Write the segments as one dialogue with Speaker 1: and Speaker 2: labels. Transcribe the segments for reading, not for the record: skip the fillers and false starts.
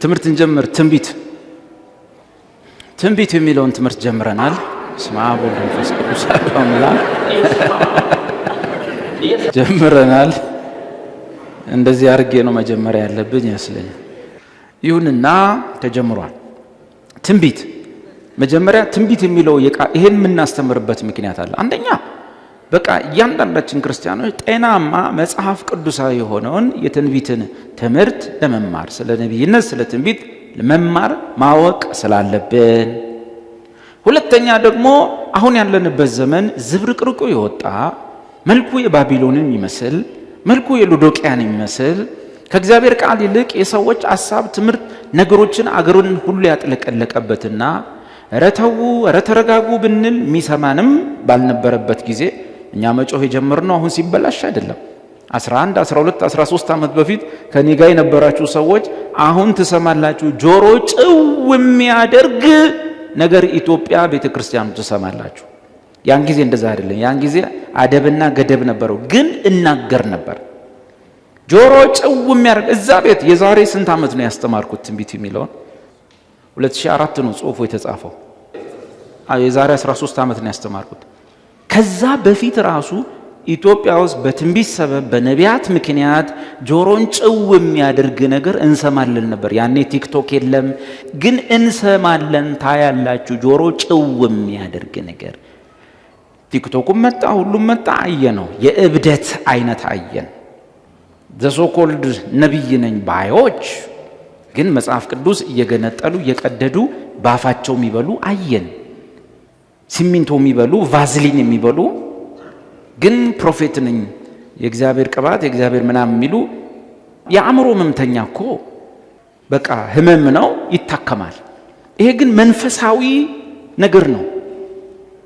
Speaker 1: ትምህርት እንጀምር። ትንቢት የሚለውን ትምህርት ጀምረናል። በስመ አብ ወወልድ ወመንፈስ ቅዱስ አሐዱ አምላክ ጀምረናል። እንደዚህ አድርጌ ነው መጀመሪያ ያለብኝ ይመስለኛል። ይሁንና ተጀምሯል። ትንቢት መጀመሪያ ትንቢት የሚለው ይሄን የምናስተምርበት ምክንያት አለ። አንደኛ በቃ እያንዳንዳችን ክርስቲያኖች ጤናማ መጽሐፍ ቅዱሳዊ የሆነውን የትንቢትን ትምህርት ለመማር ስለ ነቢይነት ስለ ትንቢት ለመማር ማወቅ ስላለብን፣ ሁለተኛ ደግሞ አሁን ያለንበት ዘመን ዝብርቅርቁ የወጣ መልኩ የባቢሎንን የሚመስል መልኩ የሎዶቅያን የሚመስል ከእግዚአብሔር ቃል ይልቅ የሰዎች ሐሳብ፣ ትምህርት ነገሮችን አገሩን ሁሉ ያጥለቀለቀበትና ረተው ረተረጋጉ ብንል የሚሰማንም ባልነበረበት ጊዜ እኛ መጮህ የጀመርነው አሁን ሲበላሽ አይደለም። 11 12 13 ዓመት በፊት ከኔ ጋር የነበራችሁ ሰዎች አሁን ትሰማላችሁ። ጆሮ ጭው የሚያደርግ ነገር ኢትዮጵያ ቤተክርስቲያኑ ትሰማላችሁ። ያን ጊዜ እንደዛ አይደለም። ያን ጊዜ አደብና ገደብ ነበረው፣ ግን እናገር ነበር። ጆሮ ጭው የሚያደርግ እዛ ቤት የዛሬ ስንት ዓመት ነው ያስተማርኩት ትንቢት የሚለውን 2004 ነው ጽሑፉ የተጻፈው። የዛሬ 13 ዓመት ነው ያስተማርኩት። ከዛ በፊት ራሱ ኢትዮጵያ ውስጥ በትንቢት ሰበብ በነቢያት ምክንያት ጆሮን ጭው የሚያደርግ ነገር እንሰማለን ነበር። ያኔ ቲክቶክ የለም፣ ግን እንሰማለን። ታያላችሁ፣ ጆሮ ጭው የሚያደርግ ነገር። ቲክቶኩም መጣ፣ ሁሉም መጣ፣ አየነው። የእብደት አይነት አየን። ዘሶኮልድ ነቢይ ነኝ ባዮች ግን መጽሐፍ ቅዱስ እየገነጠሉ እየቀደዱ ባፋቸው የሚበሉ አየን። ሲሚንቶ የሚበሉ ቫዝሊን የሚበሉ ግን ፕሮፌት ነኝ የእግዚአብሔር ቅባት የእግዚአብሔር ምናምን የሚሉ የአእምሮ ህመምተኛ እኮ በቃ ህመም ነው፣ ይታከማል። ይሄ ግን መንፈሳዊ ነገር ነው፣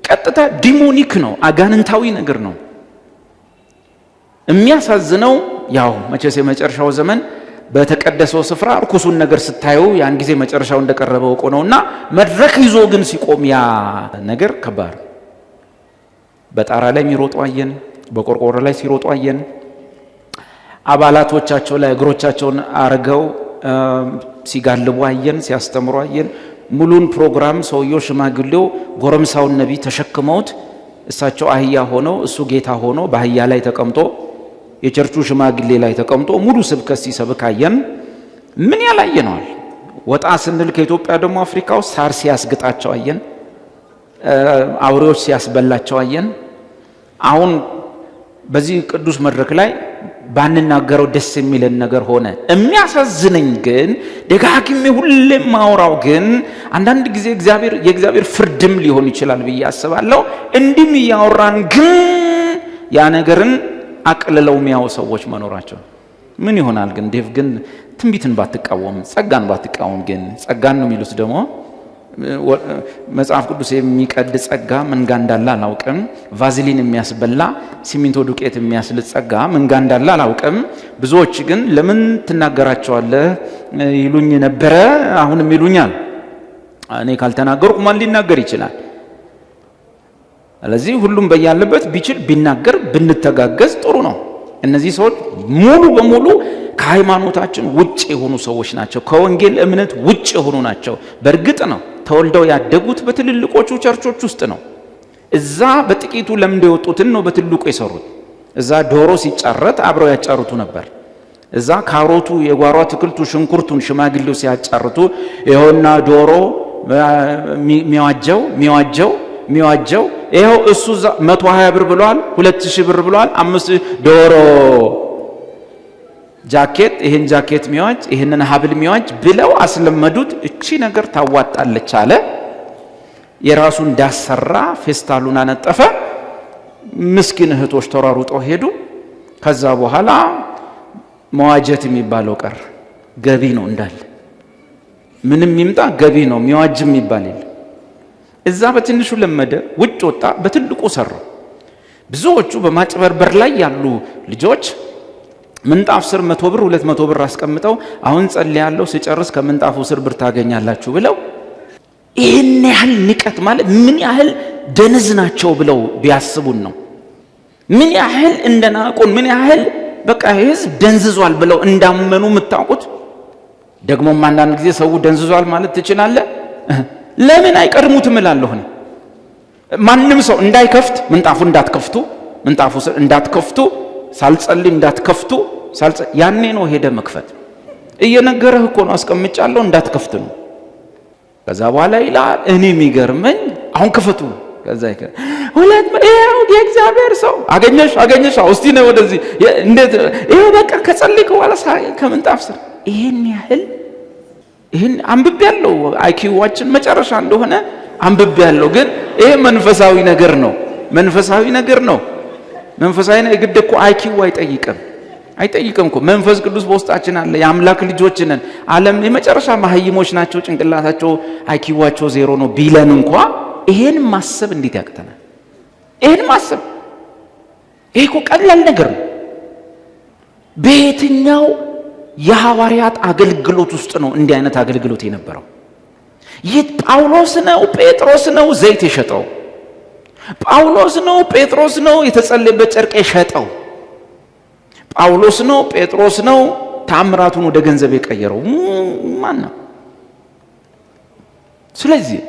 Speaker 1: ቀጥታ ዲሞኒክ ነው፣ አጋንንታዊ ነገር ነው። የሚያሳዝነው ያው መቼስ የመጨረሻው ዘመን በተቀደሰው ስፍራ እርኩሱን ነገር ስታዩ ያን ጊዜ መጨረሻው እንደቀረበ ወቆ ነውና መድረክ ይዞ ግን ሲቆም ያ ነገር ከባድ። በጣራ ላይ የሚሮጡ አየን፣ በቆርቆሮ ላይ ሲሮጡ አየን፣ አባላቶቻቸው ላይ እግሮቻቸውን አርገው ሲጋልቡ አየን፣ ሲያስተምሩ አየን። ሙሉን ፕሮግራም ሰውየው ሽማግሌው ጎረምሳውን ነቢይ ተሸክመውት እሳቸው አህያ ሆነው እሱ ጌታ ሆኖ በአህያ ላይ ተቀምጦ የቸርቹ ሽማግሌ ላይ ተቀምጦ ሙሉ ስብከት ሲሰብክ አየን። ምን ያላየነዋል? ወጣ ስንል ከኢትዮጵያ ደግሞ አፍሪካ ውስጥ ሳር ሲያስግጣቸው አየን፣ አውሬዎች ሲያስበላቸው አየን። አሁን በዚህ ቅዱስ መድረክ ላይ ባንናገረው ደስ የሚለን ነገር ሆነ። የሚያሳዝነኝ ግን ደጋግሜ ሁሌም ማውራው ግን አንዳንድ ጊዜ የእግዚአብሔር ፍርድም ሊሆን ይችላል ብዬ አስባለሁ። እንዲህም እያወራን ግን ያ ነገርን አቅልለው የሚያው ሰዎች መኖራቸው ምን ይሆናል? ግን ዴቭ ግን ትንቢትን ባትቃወም ጸጋን ባትቃወም ግን ጸጋን ነው የሚሉት። ደግሞ መጽሐፍ ቅዱስ የሚቀድ ጸጋ ምን ጋር እንዳለ አላውቅም። ቫዝሊን የሚያስበላ ሲሚንቶ ዱቄት የሚያስልጥ ጸጋ ምን ጋር እንዳለ አላውቅም። ብዙዎች ግን ለምን ትናገራቸዋለህ ይሉኝ ነበረ፣ አሁንም ይሉኛል። እኔ ካልተናገርኩ ማን ሊናገር ይችላል? ስለዚህ ሁሉም በያለበት ቢችል ቢናገር ብንተጋገዝ ጥሩ ነው። እነዚህ ሰዎች ሙሉ በሙሉ ከሃይማኖታችን ውጭ የሆኑ ሰዎች ናቸው። ከወንጌል እምነት ውጭ የሆኑ ናቸው። በእርግጥ ነው ተወልደው ያደጉት በትልልቆቹ ቸርቾች ውስጥ ነው። እዛ በጥቂቱ ለምደው የወጡትን ነው በትልቁ የሰሩት። እዛ ዶሮ ሲጫረት አብረው ያጫርቱ ነበር። እዛ ካሮቱ፣ የጓሮ አትክልቱ፣ ሽንኩርቱን ሽማግሌው ሲያጫርቱ ይኸውና ዶሮ ሚዋጀው ይኸው እሱ 120 ብር ብሏል፣ 2000 ብር ብሏል፣ 5000 ዶሮ ጃኬት፣ ይሄን ጃኬት ሚዋጅ፣ ይሄንን ሀብል ሚዋጅ ብለው አስለመዱት። እቺ ነገር ታዋጣለች አለ። የራሱን እንዳሰራ ፌስታሉን አነጠፈ። ምስኪን እህቶች ተሯሩጠው ሄዱ። ከዛ በኋላ መዋጀት የሚባለው ቀር ገቢ ነው እንዳለ ምንም ይምጣ ገቢ ነው፣ ሚዋጅም የሚባል የለም። እዛ በትንሹ ለመደ፣ ውጭ ወጣ፣ በትልቁ ሰራ። ብዙዎቹ በማጭበርበር ላይ ያሉ ልጆች ምንጣፍ ስር 100 ብር 200 ብር አስቀምጠው አሁን ጸልያለሁ ሲጨርስ ከምንጣፉ ስር ብር ታገኛላችሁ ብለው ይህን ያህል ንቀት ማለት ምን ያህል ደንዝ ናቸው ብለው ቢያስቡን ነው። ምን ያህል እንደናቁን፣ ምን ያህል በቃ ህዝብ ደንዝዟል ብለው እንዳመኑ የምታውቁት። ደግሞም አንዳንድ ጊዜ ሰው ደንዝዟል ማለት ትችላለህ፣ ለምን አይቀድሙትም እላለሁ። ማንም ሰው እንዳይከፍት ምንጣፉ እንዳትከፍቱ ሳልጸልይ እንዳትከፍቱ ያኔ ነው ሄደ መክፈት። እየነገረህ እኮ ነው አስቀምጫለሁ እንዳትከፍት ነው። ከዛ በኋላ ይላል እኔ የሚገርመኝ አሁን ክፈቱ። ከዛ ሁለት ይሄው የእግዚአብሔር ሰው አገኘሽ እስቲ ነው ወደዚህ እንዴት ይሄው በቃ ከጸልይክ በኋላ ከምንጣፍ ስር ይሄን ያህል ይሄን አንብቤያለሁ። አይኪዋችን መጨረሻ እንደሆነ አንብቤያለሁ። ግን ይሄ መንፈሳዊ ነገር ነው። መንፈሳዊ ግድ እኮ አይኪው አይጠይቅም እኮ። መንፈስ ቅዱስ በውስጣችን አለ። የአምላክ ልጆች ነን። ዓለም የመጨረሻ መሀይሞች ናቸው። ጭንቅላታቸው አይኪዋቸው ዜሮ ነው ቢለን እንኳ ይሄን ማሰብ እንዴት ያቅተናል? ይሄን ማሰብ ይሄ እኮ ቀላል ነገር ነው። በየትኛው የሐዋርያት አገልግሎት ውስጥ ነው እንዲህ አይነት አገልግሎት የነበረው? ይህ ጳውሎስ ነው ጴጥሮስ ነው ዘይት የሸጠው? ጳውሎስ ነው ጴጥሮስ ነው የተጸለየበት ጨርቅ የሸጠው? ጳውሎስ ነው ጴጥሮስ ነው ታምራቱን ወደ ገንዘብ የቀየረው? ማን ነው? ስለዚህ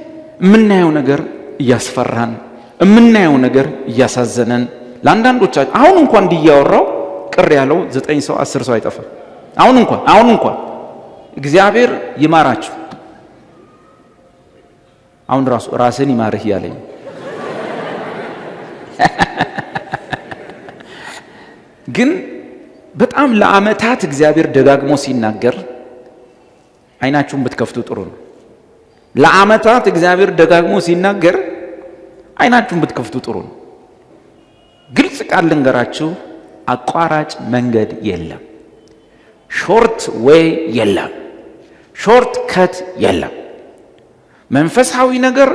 Speaker 1: የምናየው ነገር እያስፈራን፣ የምናየው ነገር እያሳዘነን ለአንዳንዶቻችን አሁን እንኳን እንዲያወራው ቅር ያለው 9 ሰው 10 ሰው አይጠፋም። አሁን እንኳን እግዚአብሔር ይማራችሁ። አሁን ራስን ይማርህ ያለኝ ግን በጣም ለዓመታት እግዚአብሔር ደጋግሞ ሲናገር አይናችሁን ብትከፍቱ ጥሩ ነው። ለዓመታት እግዚአብሔር ደጋግሞ ሲናገር አይናችሁን ብትከፍቱ ጥሩ ነው። ግልጽ ቃል ልንገራችሁ፣ አቋራጭ መንገድ የለም። ሾርት ዌይ የለም። ሾርት ከት የለም። መንፈሳዊ ነገር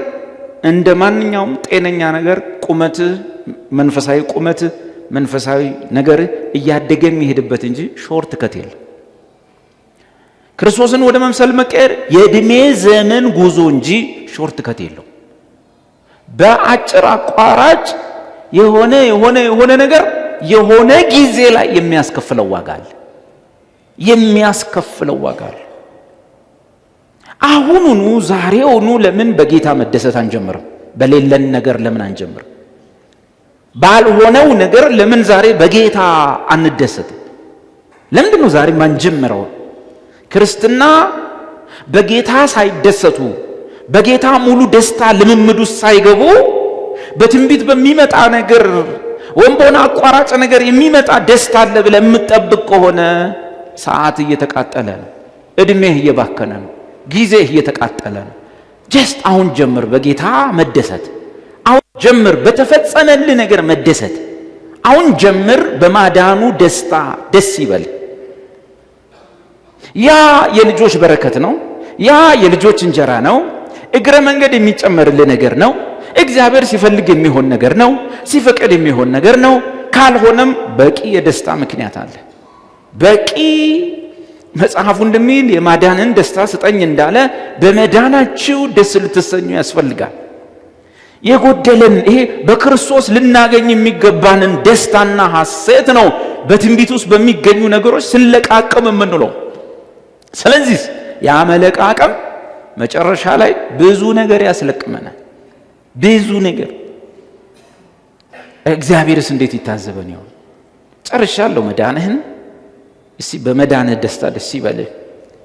Speaker 1: እንደ ማንኛውም ጤነኛ ነገር መንፈሳዊ ነገር እያደገ የሚሄድበት እንጂ ሾርት ከት የለም። ክርስቶስን ወደ መምሰል መቀየር የእድሜ ዘመን ጉዞ እንጂ ሾርት ከት የለው። በአጭር አቋራጭ የሆነ ነገር የሆነ ጊዜ ላይ የሚያስከፍለው ዋጋ አለ። አሁኑኑ ዛሬውኑ ለምን በጌታ መደሰት አንጀምርም? በሌለን ነገር ለምን አንጀምርም? ባልሆነው ነገር ለምን ዛሬ በጌታ አንደሰትም? ለምንድን ነው ዛሬ ማንጀምረው? ክርስትና በጌታ ሳይደሰቱ በጌታ ሙሉ ደስታ ልምምድ ውስጥ ሳይገቡ በትንቢት በሚመጣ ነገር ወይም በሆነ አቋራጭ ነገር የሚመጣ ደስታ አለ ብለህ የምትጠብቅ ከሆነ ሰዓት እየተቃጠለ ነው፣ እድሜህ እየባከነ ነው፣ ጊዜህ እየተቃጠለ ነው። ጀስት አሁን ጀምር በጌታ መደሰት። አሁን ጀምር በተፈጸመልህ ነገር መደሰት። አሁን ጀምር በማዳኑ ደስታ ደስ ይበል። ያ የልጆች በረከት ነው። ያ የልጆች እንጀራ ነው። እግረ መንገድ የሚጨመርልህ ነገር ነው። እግዚአብሔር ሲፈልግ የሚሆን ነገር ነው። ሲፈቅድ የሚሆን ነገር ነው። ካልሆነም በቂ የደስታ ምክንያት አለ። በቂ መጽሐፉ እንደሚል የማዳንን ደስታ ስጠኝ እንዳለ በመዳናችሁ ደስ ልትሰኙ ያስፈልጋል። የጎደለን ይሄ በክርስቶስ ልናገኝ የሚገባንን ደስታና ሐሴት ነው በትንቢት ውስጥ በሚገኙ ነገሮች ስለቃቀም የምንለው። ስለዚህ ያመለቃቀም መጨረሻ ላይ ብዙ ነገር ያስለቅመናል። ብዙ ነገር እግዚአብሔርስ እንዴት ይታዘበን ይሆን? ጨርሻለሁ መዳንህን። እስቲ በመዳንህ ደስታ ደስ ይበልህ።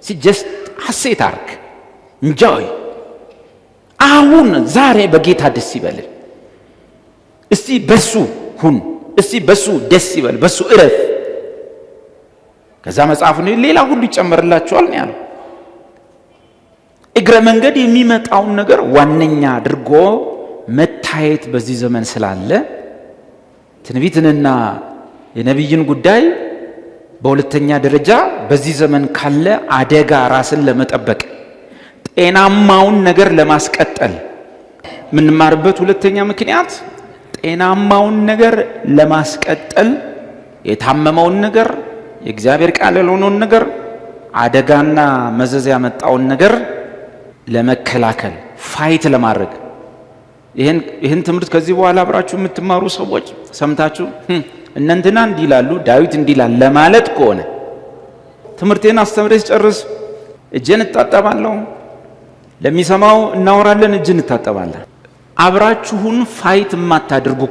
Speaker 1: እስቲ ጀስት ሐሴት አርግ፣ እንጆይ። አሁን ዛሬ በጌታ ደስ ይበልህ። እስቲ በሱ ሁን፣ እስቲ በሱ ደስ ይበል፣ በሱ እረፍ። ከዛ መጽሐፉ ነው ሌላ ሁሉ ይጨመርላችኋል ነው ያለው። እግረ መንገድ የሚመጣውን ነገር ዋነኛ አድርጎ መታየት በዚህ ዘመን ስላለ ትንቢትንና የነቢይን ጉዳይ በሁለተኛ ደረጃ በዚህ ዘመን ካለ አደጋ ራስን ለመጠበቅ ጤናማውን ነገር ለማስቀጠል የምንማርበት ሁለተኛ ምክንያት ጤናማውን ነገር ለማስቀጠል የታመመውን ነገር የእግዚአብሔር ቃል ያልሆነውን ነገር አደጋና መዘዝ ያመጣውን ነገር ለመከላከል ፋይት ለማድረግ ይህን ትምህርት ከዚህ በኋላ አብራችሁ የምትማሩ ሰዎች ሰምታችሁ እነንትና እንዲላሉ ዳዊት እንዲላል ለማለት ከሆነ ትምህርቴን አስተምሬ ስጨርስ እጄን እታጠባለሁ፣ ለሚሰማው እናወራለን፣ እጅን እንታጠባለን። አብራችሁን ፋይት የማታደርጉ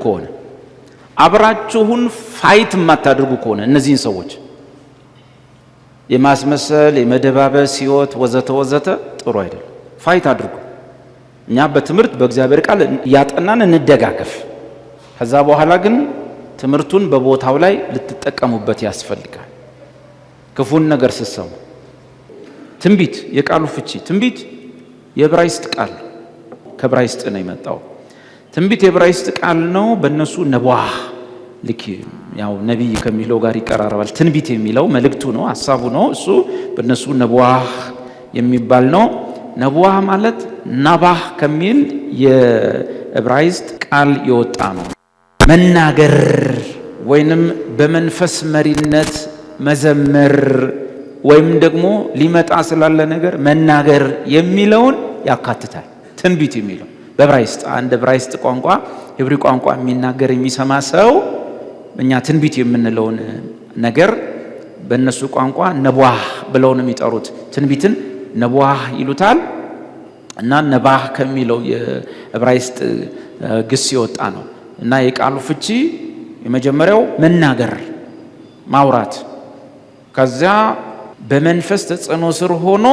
Speaker 1: ከሆነ እነዚህን ሰዎች የማስመሰል የመደባበስ ህይወት ወዘተ ወዘተ ጥሩ አይደለም። ፋይት አድርጉ። እኛ በትምህርት በእግዚአብሔር ቃል ያጠናን እንደጋገፍ። ከዛ በኋላ ግን ትምህርቱን በቦታው ላይ ልትጠቀሙበት ያስፈልጋል። ክፉን ነገር ስትሰሙ ትንቢት የቃሉ ፍቺ ትንቢት የዕብራይስጥ ቃል ከዕብራይስጥ ነው የመጣው። ትንቢት የዕብራይስጥ ቃል ነው። በእነሱ ነቧህ ልክ ያው ነቢይ ከሚለው ጋር ይቀራረባል። ትንቢት የሚለው መልእክቱ ነው፣ ሐሳቡ ነው። እሱ በእነሱ ነቧህ የሚባል ነው። ነቧህ ማለት ናባህ ከሚል የዕብራይስጥ ቃል የወጣ ነው። መናገር ወይንም በመንፈስ መሪነት መዘመር ወይም ደግሞ ሊመጣ ስላለ ነገር መናገር የሚለውን ያካትታል። ትንቢት የሚለው በዕብራይስጥ አንድ ዕብራይስጥ ቋንቋ ሂብሪ ቋንቋ የሚናገር የሚሰማ ሰው እኛ ትንቢት የምንለውን ነገር በእነሱ ቋንቋ ነቧህ ብለው ነው የሚጠሩት። ትንቢትን ነቧህ ይሉታል እና ነባህ ከሚለው የዕብራይስጥ ግስ የወጣ ነው እና የቃሉ ፍቺ የመጀመሪያው መናገር ማውራት፣ ከዚያ በመንፈስ ተጽዕኖ ስር ሆኖ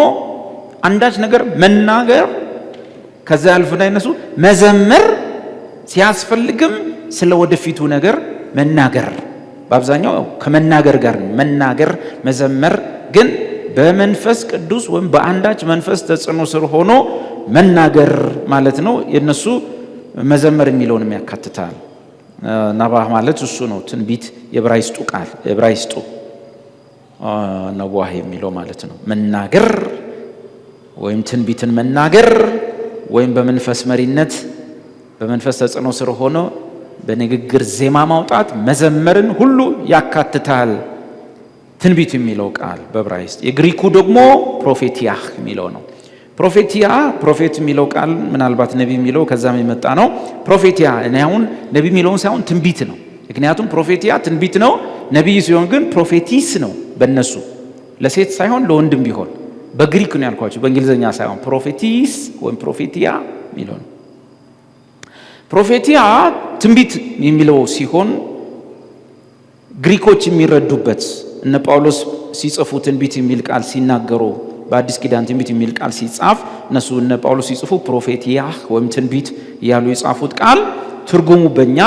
Speaker 1: አንዳች ነገር መናገር፣ ከዚያ ያልፍና እነሱ መዘመር፣ ሲያስፈልግም ስለ ወደፊቱ ነገር መናገር። በአብዛኛው ከመናገር ጋር መናገር መዘመር ግን በመንፈስ ቅዱስ ወይም በአንዳች መንፈስ ተጽዕኖ ስር ሆኖ መናገር ማለት ነው። የነሱ መዘመር የሚለውንም ያካትታል። ነባህ ማለት እሱ ነው። ትንቢት የዕብራይስጡ ቃል የዕብራይስጡ ነቧህ የሚለው ማለት ነው። መናገር ወይም ትንቢትን መናገር ወይም በመንፈስ መሪነት በመንፈስ ተጽዕኖ ስር ሆኖ በንግግር ዜማ ማውጣት መዘመርን ሁሉ ያካትታል። ትንቢት የሚለው ቃል በዕብራይስጥ የግሪኩ ደግሞ ፕሮፌቲያህ የሚለው ነው። ፕሮፌቲያ ፕሮፌት የሚለው ቃል ምናልባት ነቢ የሚለው ከዛም የመጣ ነው። ፕሮፌቲያ እኔ አሁን ነቢ የሚለውን ሳይሆን ትንቢት ነው። ምክንያቱም ፕሮፌቲያ ትንቢት ነው፣ ነቢይ ሲሆን ግን ፕሮፌቲስ ነው። በእነሱ ለሴት ሳይሆን ለወንድም ቢሆን በግሪክ ነው ያልኳቸው፣ በእንግሊዝኛ ሳይሆን ፕሮፌቲስ ወይም ፕሮፌቲያ የሚለው ነው። ፕሮፌቲያ ትንቢት የሚለው ሲሆን ግሪኮች የሚረዱበት እነ ጳውሎስ ሲጽፉ ትንቢት የሚል ቃል ሲናገሩ በአዲስ ኪዳን ትንቢት የሚል ቃል ሲጻፍ እነሱ እነ ጳውሎስ ሲጽፉ ፕሮፌቲያህ ወይም ትንቢት እያሉ የጻፉት ቃል ትርጉሙ በእኛ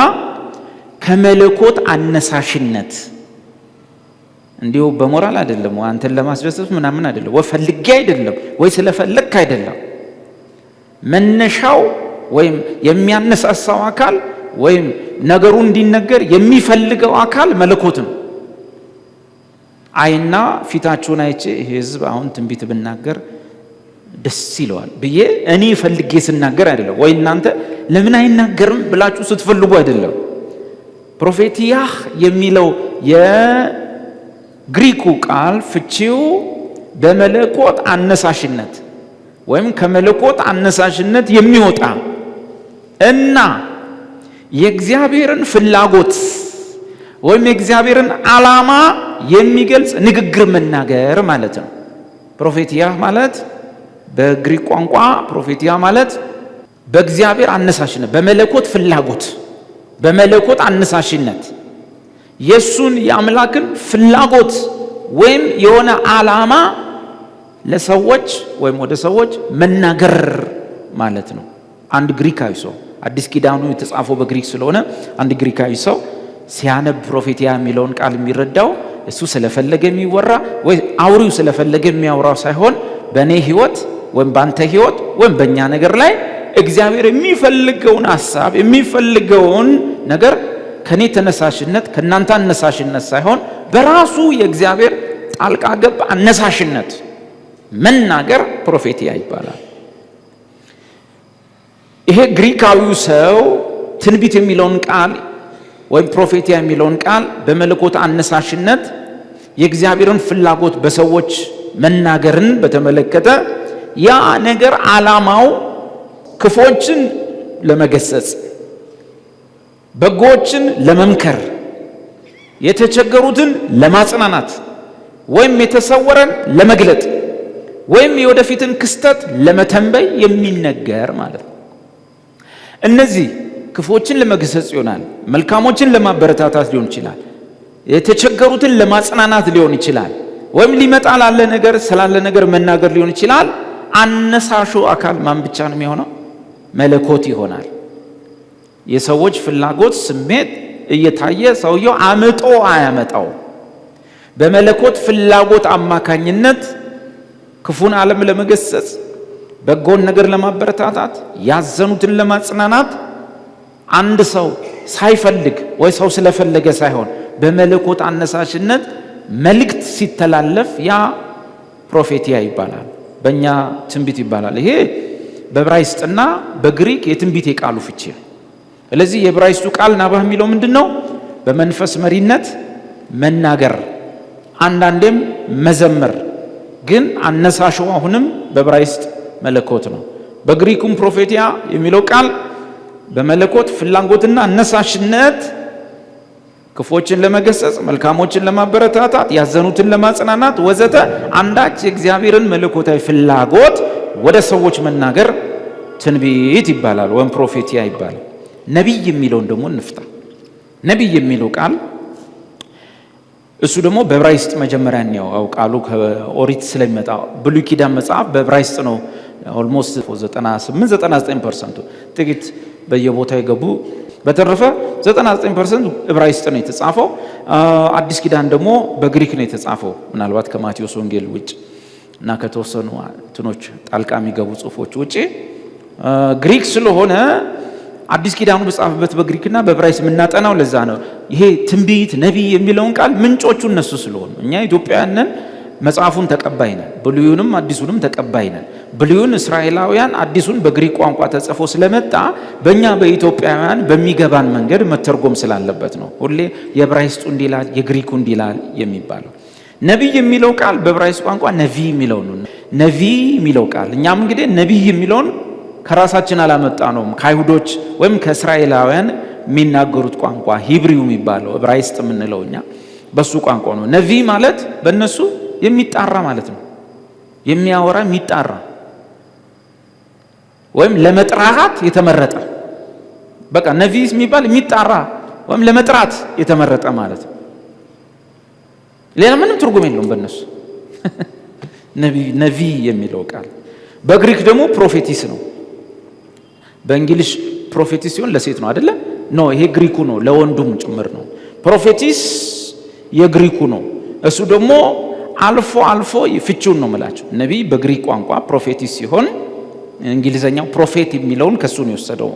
Speaker 1: ከመለኮት አነሳሽነት እንዲሁ በሞራል አይደለም፣ አንተን ለማስደሰት ምናምን አይደለም፣ ወይ ፈልጌ አይደለም፣ ወይ ስለፈለክ አይደለም። መነሻው ወይም የሚያነሳሳው አካል ወይም ነገሩ እንዲነገር የሚፈልገው አካል መለኮት ነው። አይና ፊታችሁን አይቼ ይሄ ህዝብ አሁን ትንቢት ብናገር ደስ ይለዋል ብዬ እኔ ፈልጌ ስናገር አይደለም፣ ወይ እናንተ ለምን አይናገርም ብላችሁ ስትፈልጉ አይደለም። ፕሮፌቲያህ የሚለው የግሪኩ ቃል ፍቺው በመለኮት አነሳሽነት ወይም ከመለኮት አነሳሽነት የሚወጣ እና የእግዚአብሔርን ፍላጎት ወይም የእግዚአብሔርን ዓላማ የሚገልጽ ንግግር መናገር ማለት ነው። ፕሮፌቲያ ማለት በግሪክ ቋንቋ ፕሮፌቲያ ማለት በእግዚአብሔር አነሳሽነት፣ በመለኮት ፍላጎት፣ በመለኮት አነሳሽነት የሱን የአምላክን ፍላጎት ወይም የሆነ ዓላማ ለሰዎች ወይም ወደ ሰዎች መናገር ማለት ነው። አንድ ግሪካዊ ሰው አዲስ ኪዳኑ የተጻፈው በግሪክ ስለሆነ አንድ ግሪካዊ ሰው ሲያነብ ፕሮፌቲያ የሚለውን ቃል የሚረዳው እሱ ስለፈለገ የሚወራ ወይ አውሪው ስለፈለገ የሚያወራው ሳይሆን በእኔ ህይወት ወይም በአንተ ህይወት ወይም በእኛ ነገር ላይ እግዚአብሔር የሚፈልገውን ሐሳብ የሚፈልገውን ነገር ከኔ ተነሳሽነት ከናንተ አነሳሽነት ሳይሆን በራሱ የእግዚአብሔር ጣልቃ ገብ አነሳሽነት መናገር ፕሮፌቲያ ይባላል። ይሄ ግሪካዊው ሰው ትንቢት የሚለውን ቃል ወይም ፕሮፌቲያ የሚለውን ቃል በመለኮት አነሳሽነት የእግዚአብሔርን ፍላጎት በሰዎች መናገርን በተመለከተ ያ ነገር ዓላማው ክፉዎችን ለመገሰጽ፣ በጎዎችን ለመምከር፣ የተቸገሩትን ለማጽናናት ወይም የተሰወረን ለመግለጥ ወይም የወደፊትን ክስተት ለመተንበይ የሚነገር ማለት ነው። እነዚህ ክፉዎችን ለመገሰጽ ይሆናል፣ መልካሞችን ለማበረታታት ሊሆን ይችላል፣ የተቸገሩትን ለማጽናናት ሊሆን ይችላል፣ ወይም ሊመጣ ላለ ነገር ስላለ ነገር መናገር ሊሆን ይችላል። አነሳሹ አካል ማን ብቻ ነው የሚሆነው? መለኮት ይሆናል። የሰዎች ፍላጎት፣ ስሜት እየታየ ሰውየው አምጦ አያመጣው። በመለኮት ፍላጎት አማካኝነት ክፉን ዓለም ለመገሰጽ፣ በጎን ነገር ለማበረታታት፣ ያዘኑትን ለማጽናናት አንድ ሰው ሳይፈልግ ወይ ሰው ስለፈለገ ሳይሆን በመለኮት አነሳሽነት መልእክት ሲተላለፍ ያ ፕሮፌቲያ ይባላል፣ በእኛ ትንቢት ይባላል። ይሄ በዕብራይስጥና በግሪክ የትንቢት የቃሉ ፍቺ ነው። ስለዚህ የዕብራይስጡ ቃል ናባህ የሚለው ምንድነው? በመንፈስ መሪነት መናገር፣ አንዳንዴም መዘመር፣ ግን አነሳሹ አሁንም በዕብራይስጥ መለኮት ነው። በግሪኩም ፕሮፌቲያ የሚለው ቃል በመለኮት ፍላጎትና አነሳሽነት ክፎችን ለመገሰጽ፣ መልካሞችን ለማበረታታት፣ ያዘኑትን ለማጽናናት ወዘተ አንዳች የእግዚአብሔርን መለኮታዊ ፍላጎት ወደ ሰዎች መናገር ትንቢት ይባላል ወይም ፕሮፌቲያ ይባላል። ነቢይ የሚለውን ደግሞ እንፍታ። ነቢይ የሚለው ቃል እሱ ደግሞ በዕብራይስጥ መጀመሪያ ነው። ቃሉ ከኦሪት ስለሚመጣ ብሉይ ኪዳን መጽሐፍ በዕብራይስጥ ነው። ኦልሞስት 98-99% ጥቂት በየቦታው የገቡ በተረፈ 99% ዕብራይስጥ ነው የተጻፈው። አዲስ ኪዳን ደግሞ በግሪክ ነው የተጻፈው፣ ምናልባት ከማቴዎስ ወንጌል ውጭ እና ከተወሰኑ እንትኖች ጣልቃ የሚገቡ ጽሑፎች ውጭ ግሪክ ስለሆነ አዲስ ኪዳኑ በጻፈበት በግሪክና በዕብራይስጥ የምናጠናው ለዛ ነው። ይሄ ትንቢት ነቢይ የሚለውን ቃል ምንጮቹ እነሱ ስለሆኑ እኛ ኢትዮጵያውያን መጽሐፉን ተቀባይ ነን፣ ብሉይንም አዲሱንም ተቀባይ ነን። ብሉይን እስራኤላውያን፣ አዲሱን በግሪክ ቋንቋ ተጽፎ ስለመጣ በእኛ በኢትዮጵያውያን በሚገባን መንገድ መተርጎም ስላለበት ነው ሁሌ የዕብራይስጡ እንዲላል የግሪኩ እንዲላል የሚባለው። ነቢይ የሚለው ቃል በዕብራይስጥ ቋንቋ ነቪ የሚለው ነው። ነቪ የሚለው ቃል እኛም እንግዲህ ነቢይ የሚለውን ከራሳችን አላመጣ ነው፣ ከአይሁዶች ወይም ከእስራኤላውያን የሚናገሩት ቋንቋ ሂብሪው የሚባለው ዕብራይስጥ የምንለው እኛ በሱ ቋንቋ ነው። ነቪ ማለት በእነሱ የሚጣራ ማለት ነው። የሚያወራ የሚጣራ ወይም ለመጥራት የተመረጠ በቃ ነቪ የሚባል የሚጣራ ወይም ለመጥራት የተመረጠ ማለት ነው። ሌላ ምንም ትርጉም የለውም በእነሱ ነቪ የሚለው ቃል። በግሪክ ደግሞ ፕሮፌቲስ ነው። በእንግሊሽ ፕሮፌቲስ ሲሆን ለሴት ነው አይደለ? ኖ ይሄ ግሪኩ ነው፣ ለወንዱም ጭምር ነው። ፕሮፌቲስ የግሪኩ ነው። እሱ ደግሞ አልፎ አልፎ ፍቺውን ነው የምላቸው። ነቢይ በግሪክ ቋንቋ ፕሮፌቲስ ሲሆን እንግሊዘኛው ፕሮፌት የሚለውን ከሱ ነው የወሰደው።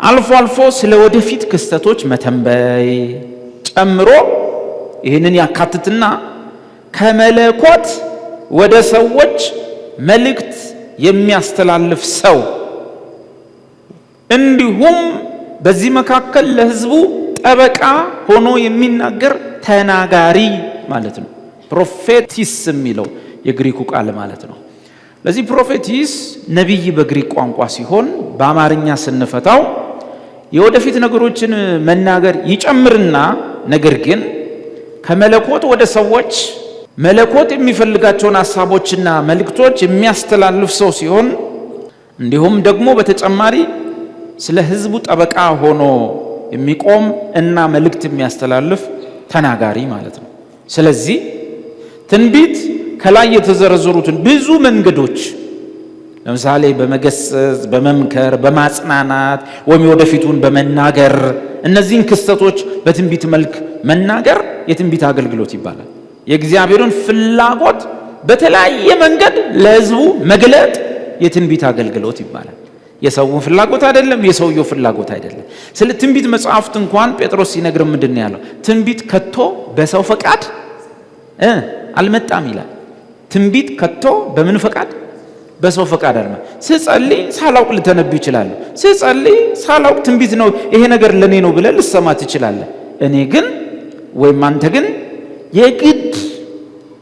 Speaker 1: አልፎ አልፎ ስለ ወደፊት ክስተቶች መተንበይ ጨምሮ ይህንን ያካትትና ከመለኮት ወደ ሰዎች መልእክት የሚያስተላልፍ ሰው እንዲሁም በዚህ መካከል ለሕዝቡ ጠበቃ ሆኖ የሚናገር ተናጋሪ ማለት ነው። ፕሮፌቲስ የሚለው የግሪኩ ቃል ማለት ነው። ለዚህ ፕሮፌቲስ ነቢይ በግሪክ ቋንቋ ሲሆን በአማርኛ ስንፈታው የወደፊት ነገሮችን መናገር ይጨምርና ነገር ግን ከመለኮት ወደ ሰዎች መለኮት የሚፈልጋቸውን ሐሳቦችና መልእክቶች የሚያስተላልፍ ሰው ሲሆን እንዲሁም ደግሞ በተጨማሪ ስለ ሕዝቡ ጠበቃ ሆኖ የሚቆም እና መልእክት የሚያስተላልፍ ተናጋሪ ማለት ነው። ስለዚህ ትንቢት ከላይ የተዘረዘሩትን ብዙ መንገዶች ለምሳሌ በመገሰጽ፣ በመምከር፣ በማጽናናት ወይም ወደፊቱን በመናገር እነዚህን ክስተቶች በትንቢት መልክ መናገር የትንቢት አገልግሎት ይባላል። የእግዚአብሔርን ፍላጎት በተለያየ መንገድ ለሕዝቡ መግለጥ የትንቢት አገልግሎት ይባላል። የሰውን ፍላጎት አይደለም፣ የሰውየው ፍላጎት አይደለም። ስለ ትንቢት መጽሐፍት እንኳን ጴጥሮስ ሲነግር ምንድነው ያለው? ትንቢት ከቶ በሰው ፈቃድ አልመጣም ይላል። ትንቢት ከቶ በምን ፈቃድ? በሰው ፈቃድ አልመጣም። ስጸልይ ሳላውቅ ልተነብይ እችላለሁ። ስጸልይ ሳላውቅ ትንቢት ነው ይሄ ነገር ለኔ ነው ብለህ ልሰማ ትችላለህ። እኔ ግን ወይም አንተ ግን የግድ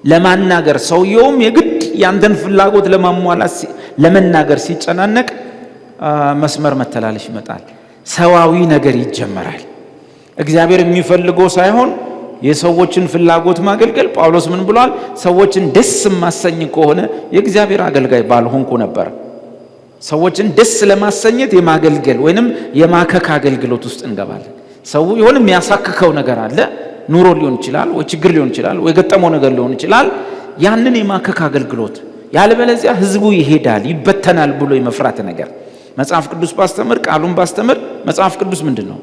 Speaker 1: ለማናገር ሰውየውም የግድ ያንተን ፍላጎት ለማሟላት ለመናገር ሲጨናነቅ መስመር መተላለፍ ይመጣል። ሰዋዊ ነገር ይጀመራል። እግዚአብሔር የሚፈልገው ሳይሆን የሰዎችን ፍላጎት ማገልገል። ጳውሎስ ምን ብሏል? ሰዎችን ደስ ማሰኝ ከሆነ የእግዚአብሔር አገልጋይ ባልሆንኩ ነበር። ሰዎችን ደስ ለማሰኘት የማገልገል ወይንም የማከክ አገልግሎት ውስጥ እንገባለን። ሰው የሆነ የሚያሳክከው ነገር አለ፣ ኑሮ ሊሆን ይችላል፣ ወይ ችግር ሊሆን ይችላል፣ ወይ ገጠመው ነገር ሊሆን ይችላል። ያንን የማከክ አገልግሎት፣ ያለበለዚያ ህዝቡ ይሄዳል ይበተናል ብሎ የመፍራት ነገር። መጽሐፍ ቅዱስ ባስተምር፣ ቃሉን ባስተምር፣ መጽሐፍ ቅዱስ ምንድነው?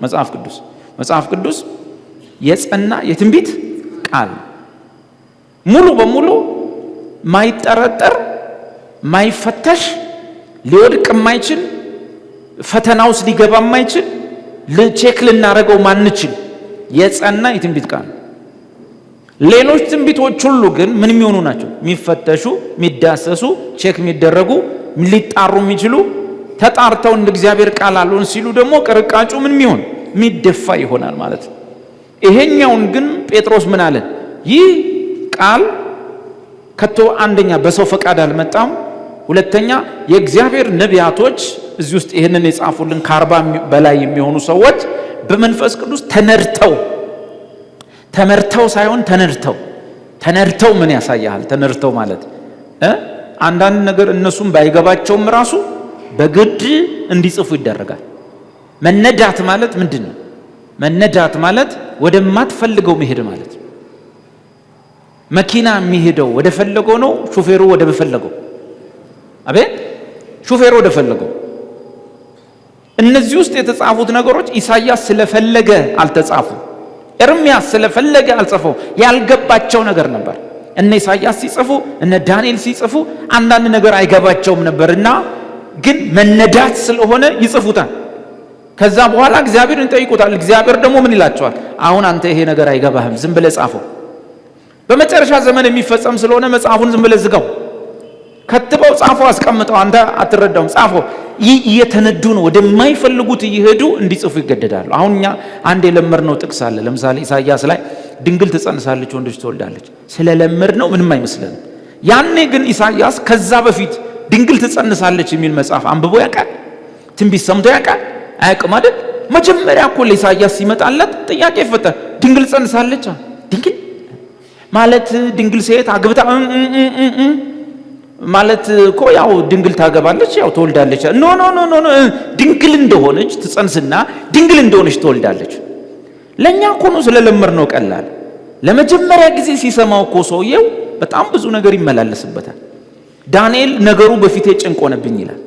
Speaker 1: መጽሐፍ ቅዱስ የጸና የትንቢት ቃል ሙሉ በሙሉ ማይጠረጠር ማይፈተሽ ሊወድቅ የማይችል ፈተና ውስጥ ሊገባ የማይችል ቼክ ልናደርገው ማንችል የጸና የትንቢት ቃል። ሌሎች ትንቢቶች ሁሉ ግን ምን የሚሆኑ ናቸው? የሚፈተሹ፣ የሚዳሰሱ፣ ቼክ የሚደረጉ፣ ሊጣሩ የሚችሉ ተጣርተው እንደ እግዚአብሔር ቃል አልሆን ሲሉ ደግሞ ቅርቃጩ ምን የሚሆን የሚደፋ ይሆናል ማለት ነው። ይሄኛውን ግን ጴጥሮስ ምን አለ? ይህ ቃል ከቶ አንደኛ በሰው ፈቃድ አልመጣም፣ ሁለተኛ የእግዚአብሔር ነቢያቶች እዚህ ውስጥ ይሄንን የጻፉልን ከ40 በላይ የሚሆኑ ሰዎች በመንፈስ ቅዱስ ተመርተው ሳይሆን ተነድተው ምን ያሳያል? ተነድተው ማለት አንዳንድ ነገር እነሱም ባይገባቸውም ራሱ በግድ እንዲጽፉ ይደረጋል። መነዳት ማለት ምንድነው? መነዳት ማለት ወደማትፈልገው መሄድ ማለት ነው። መኪና የሚሄደው ወደ ፈለገው ነው፣ ሹፌሩ ወደ በፈለገው። አቤት ሹፌሩ ወደ ፈለገው። እነዚህ ውስጥ የተጻፉት ነገሮች ኢሳይያስ ስለፈለገ አልተጻፉም። ኤርምያስ ስለፈለገ አልጻፈው። ያልገባቸው ነገር ነበር። እነ ኢሳይያስ ሲጽፉ፣ እነ ዳንኤል ሲጽፉ አንዳንድ ነገር አይገባቸውም ነበርና ግን መነዳት ስለሆነ ይጽፉታል። ከዛ በኋላ እግዚአብሔርን ይጠይቁታል። እግዚአብሔር ደግሞ ምን ይላቸዋል? አሁን አንተ ይሄ ነገር አይገባህም፣ ዝም ብለህ ጻፈው። በመጨረሻ ዘመን የሚፈጸም ስለሆነ መጽሐፉን ዝም ብለህ ዝጋው፣ ከትበው፣ ጻፈው፣ አስቀምጠው። አንተ አትረዳውም፣ ጻፈው። እየተነዱ ነው፣ ወደማይፈልጉት እየሄዱ እንዲጽፉ ይገደዳሉ። አሁን እኛ አንድ የለመድነው ጥቅስ አለ። ለምሳሌ ኢሳይያስ ላይ ድንግል ትጸንሳለች፣ ወንዶች ትወልዳለች። ስለለመድነው ምንም አይመስለንም። ያኔ ግን ኢሳይያስ ከዛ በፊት ድንግል ትጸንሳለች የሚል መጽሐፍ አንብቦ ያውቃል? ትንቢት ሰምቶ ያውቃል? አያውቅም አይደል? መጀመሪያ እኮ ለኢሳይያስ ሲመጣለት ጥያቄ ይፈጠር። ድንግል ጸንሳለች። ድንግል ማለት ድንግል ሴት አግብታ ማለት እኮ ያው ድንግል ታገባለች፣ ያው ትወልዳለች። ኖ ድንግል እንደሆነች ትጸንስና ድንግል እንደሆነች ትወልዳለች። ለኛ እኮ ነው ስለለመድነው ቀላል። ለመጀመሪያ ጊዜ ሲሰማው እኮ ሰውየው በጣም ብዙ ነገር ይመላለስበታል። ዳንኤል ነገሩ በፊቴ ጭንቅ ሆነብኝ ይላል።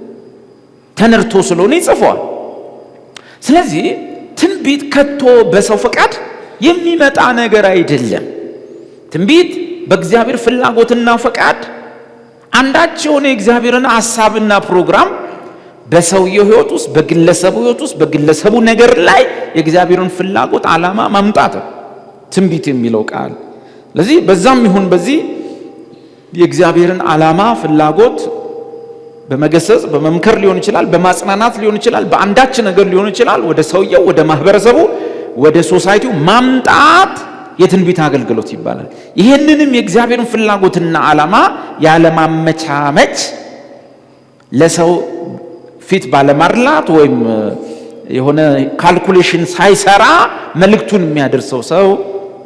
Speaker 1: ተነርቶ ስለሆነ ይጽፈዋል። ስለዚህ ትንቢት ከቶ በሰው ፈቃድ የሚመጣ ነገር አይደለም። ትንቢት በእግዚአብሔር ፍላጎትና ፈቃድ አንዳች የሆነ የእግዚአብሔርን ሐሳብና ፕሮግራም በሰውየው ሕይወት ውስጥ፣ በግለሰቡ ሕይወት ውስጥ፣ በግለሰቡ ነገር ላይ የእግዚአብሔርን ፍላጎት ዓላማ ማምጣት ነው ትንቢት የሚለው ቃል። ስለዚህ በዛም ይሁን በዚህ የእግዚአብሔርን ዓላማ ፍላጎት በመገሰጽ በመምከር ሊሆን ይችላል፣ በማጽናናት ሊሆን ይችላል፣ በአንዳች ነገር ሊሆን ይችላል፣ ወደ ሰውየው፣ ወደ ማህበረሰቡ፣ ወደ ሶሳይቲው ማምጣት የትንቢት አገልግሎት ይባላል። ይህንንም የእግዚአብሔርን ፍላጎትና ዓላማ ያለማመቻመች ለሰው ፊት ባለማርላት ወይም የሆነ ካልኩሌሽን ሳይሰራ መልእክቱን የሚያደርሰው ሰው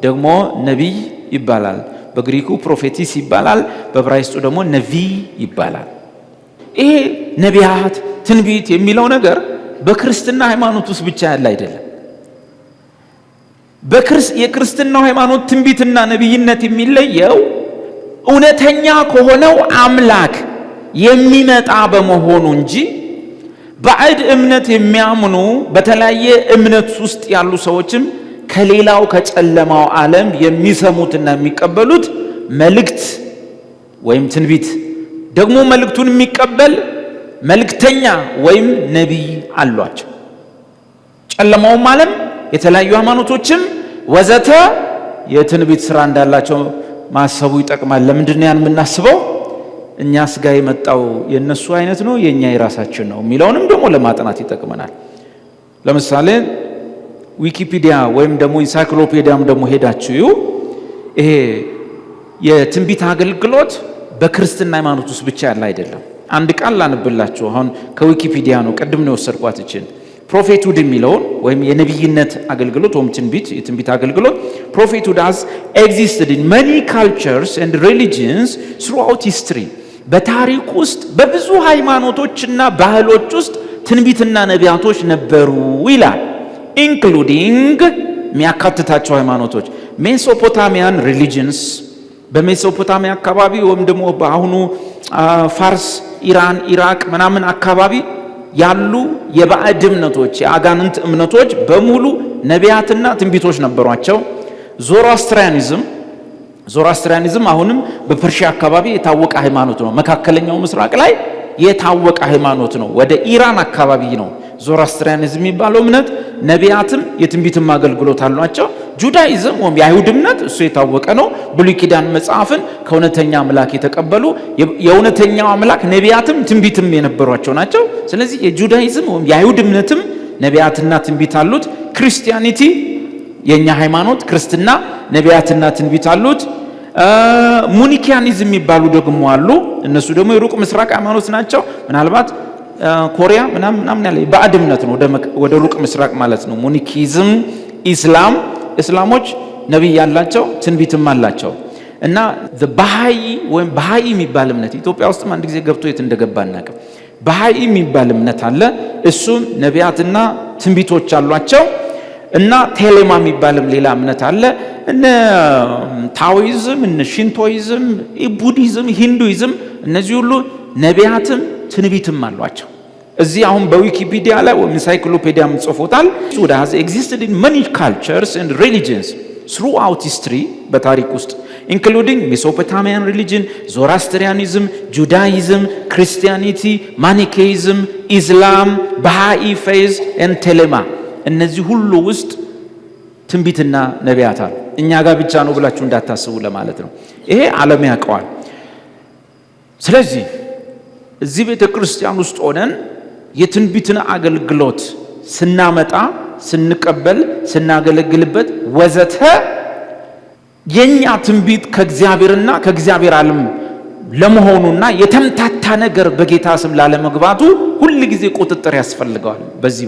Speaker 1: ደግሞ ነቢይ ይባላል። በግሪኩ ፕሮፌቲስ ይባላል፣ በዕብራይስጡ ደግሞ ነቢይ ይባላል። ይሄ ነቢያት ትንቢት የሚለው ነገር በክርስትና ሃይማኖት ውስጥ ብቻ ያለ አይደለም። የክርስትናው ሃይማኖት ትንቢትና ነቢይነት የሚለየው እውነተኛ ከሆነው አምላክ የሚመጣ በመሆኑ እንጂ ባዕድ እምነት የሚያምኑ በተለያየ እምነት ውስጥ ያሉ ሰዎችም ከሌላው ከጨለማው ዓለም የሚሰሙትና የሚቀበሉት መልእክት ወይም ትንቢት ደግሞ መልእክቱን የሚቀበል መልእክተኛ ወይም ነቢይ አሏቸው። ጨለማውም ዓለም የተለያዩ ሃይማኖቶችም ወዘተ የትንቢት ሥራ እንዳላቸው ማሰቡ ይጠቅማል። ለምንድን ነው ያን የምናስበው? እኛ ስጋ የመጣው የነሱ አይነት ነው የኛ የራሳችን ነው የሚለውንም ደግሞ ለማጥናት ይጠቅመናል። ለምሳሌ ዊኪፒዲያ ወይም ደግሞ ኢንሳይክሎፔዲያም ደግሞ ሄዳችሁ ይሄ የትንቢት አገልግሎት በክርስትና ሃይማኖት ውስጥ ብቻ ያለ አይደለም። አንድ ቃል ላንብላችሁ። አሁን ከዊኪፒዲያ ነው፣ ቅድም ነው የወሰድኳት እችን ፕሮፌትሁድ የሚለውን ወይም የነቢይነት አገልግሎት ወይም የትንቢት አገልግሎት ፕሮፌትሁድ has existed in many cultures and religions throughout history በታሪክ ውስጥ በብዙ ሃይማኖቶችና ባህሎች ውስጥ ትንቢትና ነቢያቶች ነበሩ ይላል። ኢንክሉዲንግ የሚያካትታቸው ሃይማኖቶች ሜሶፖታሚያን ሪሊጅንስ በሜሶፖታሚያ አካባቢ ወይም ደግሞ በአሁኑ ፋርስ፣ ኢራን፣ ኢራቅ ምናምን አካባቢ ያሉ የባዕድ እምነቶች የአጋንንት እምነቶች በሙሉ ነቢያትና ትንቢቶች ነበሯቸው። ዞራስትሪያኒዝም አሁንም በፐርሺያ አካባቢ የታወቀ ሃይማኖት ነው። መካከለኛው ምስራቅ ላይ የታወቀ ሃይማኖት ነው። ወደ ኢራን አካባቢ ነው ዞራስትሪያኒዝም የሚባለው እምነት። ነቢያትም የትንቢትም አገልግሎት አሏቸው። ጁዳይዝም ወይም የአይሁድ እምነት እሱ የታወቀ ነው። ብሉይ ኪዳን መጽሐፍን ከእውነተኛ አምላክ የተቀበሉ የእውነተኛው አምላክ ነቢያትም ትንቢትም የነበሯቸው ናቸው። ስለዚህ የጁዳይዝም ወይም የአይሁድ እምነትም ነቢያትና ትንቢት አሉት። ክርስቲያኒቲ የኛ ሃይማኖት ክርስትና ነቢያትና ትንቢት አሉት። ሙኒኪያኒዝም የሚባሉ ደግሞ አሉ። እነሱ ደግሞ የሩቅ ምስራቅ ሃይማኖት ናቸው። ምናልባት ኮሪያ ምናምን ያለ ባዕድ እምነት ነው፣ ወደ ሩቅ ምስራቅ ማለት ነው። ሙኒኪዝም፣ እስላሞች ነቢይ ያላቸው ትንቢትም አላቸው። እና ባሃይ ወይም ባሃይ የሚባል እምነት ኢትዮጵያ ውስጥም አንድ ጊዜ ገብቶ የት እንደገባ እናውቅም። ባሃይ የሚባል እምነት አለ። እሱም ነቢያትና ትንቢቶች አሏቸው። እና ቴሌማ የሚባልም ሌላ እምነት አለ። እነ ታኦይዝም፣ እነ ሽንቶይዝም፣ ቡዲዝም፣ ሂንዱይዝም እነዚህ ሁሉ ነቢያትም ትንቢትም አሏቸው። እዚህ አሁን በዊኪፒዲያ ላይ ወይም ኢንሳይክሎፔዲያም ጽፎታል። ሱዳ has existed in many cultures and religions throughout history በታሪክ ውስጥ including Mesopotamian religion, Zoroastrianism, Judaism, Christianity, Manichaeism, Islam, Baha'i faith and Telema እነዚህ ሁሉ ውስጥ ትንቢትና ነቢያት አሉ። እኛ ጋር ብቻ ነው ብላችሁ እንዳታስቡ ለማለት ነው። ይሄ ዓለም ያውቀዋል። ስለዚህ እዚህ ቤተ ክርስቲያን ውስጥ ሆነን የትንቢትን አገልግሎት ስናመጣ፣ ስንቀበል፣ ስናገለግልበት ወዘተ የኛ ትንቢት ከእግዚአብሔርና ከእግዚአብሔር ዓለም ለመሆኑና የተምታታ ነገር በጌታ ስም ላለመግባቱ ሁሉ ጊዜ ቁጥጥር ያስፈልገዋል። በዚህ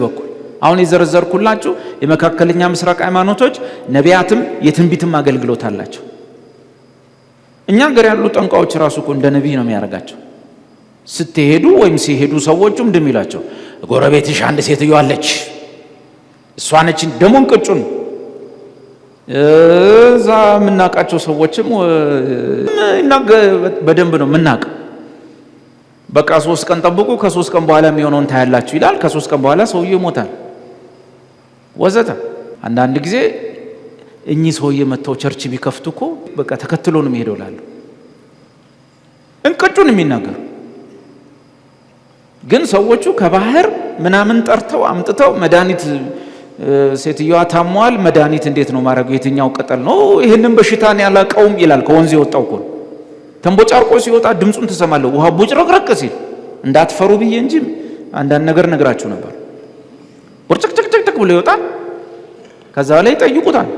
Speaker 1: በኩል አሁን የዘረዘርኩላችሁ የመካከለኛ ምስራቅ ሃይማኖቶች ነቢያትም የትንቢትም አገልግሎት አላቸው። እኛ ሀገር ያሉ ጠንቋዮች ራሱ እኮ እንደ ነቢይ ነው የሚያደርጋቸው። ስትሄዱ ወይም ሲሄዱ ሰዎቹም እንደሚላቸው ጎረቤትሽ አንድ ሴትዮ አለች፣ እሷ ነች ደሞን ቅጩን እዛ የምናውቃቸው ሰዎችም በደንብ ነው የምናውቅ። በቃ 3 ቀን ጠብቁ፣ ከ3 ቀን በኋላ የሚሆነውን ታያላችሁ ይላል። ከ3 ቀን በኋላ ሰውዬው ይሞታል ወዘተ። አንዳንድ ጊዜ እኚህ ሰውዬ መጥተው ቸርች ቢከፍቱ እኮ በቃ ተከትሎ ነው የሚሄደው ላሉ እንቅጩን የሚናገሩ ግን ሰዎቹ ከባህር ምናምን ጠርተው አምጥተው መድኃኒት ሴትዮዋ ታሟል፣ መድኃኒት እንዴት ነው ማድረገው? የትኛው ቅጠል ነው? ይሄንን በሽታን ያላቀውም ይላል። ከወንዝ የወጣው እኮ ተንቦጫርቆ ሲወጣ ድምጹን ትሰማለህ። ውሃ ቦጭረቅረቅ ሲል እንዳትፈሩ ብዬ እንጂ አንዳንድ ነገር ነግራችሁ ነበር። ወርጭቅጭቅጭቅ ብሎ ይወጣል። ከዛ ላይ ይጠይቁታል።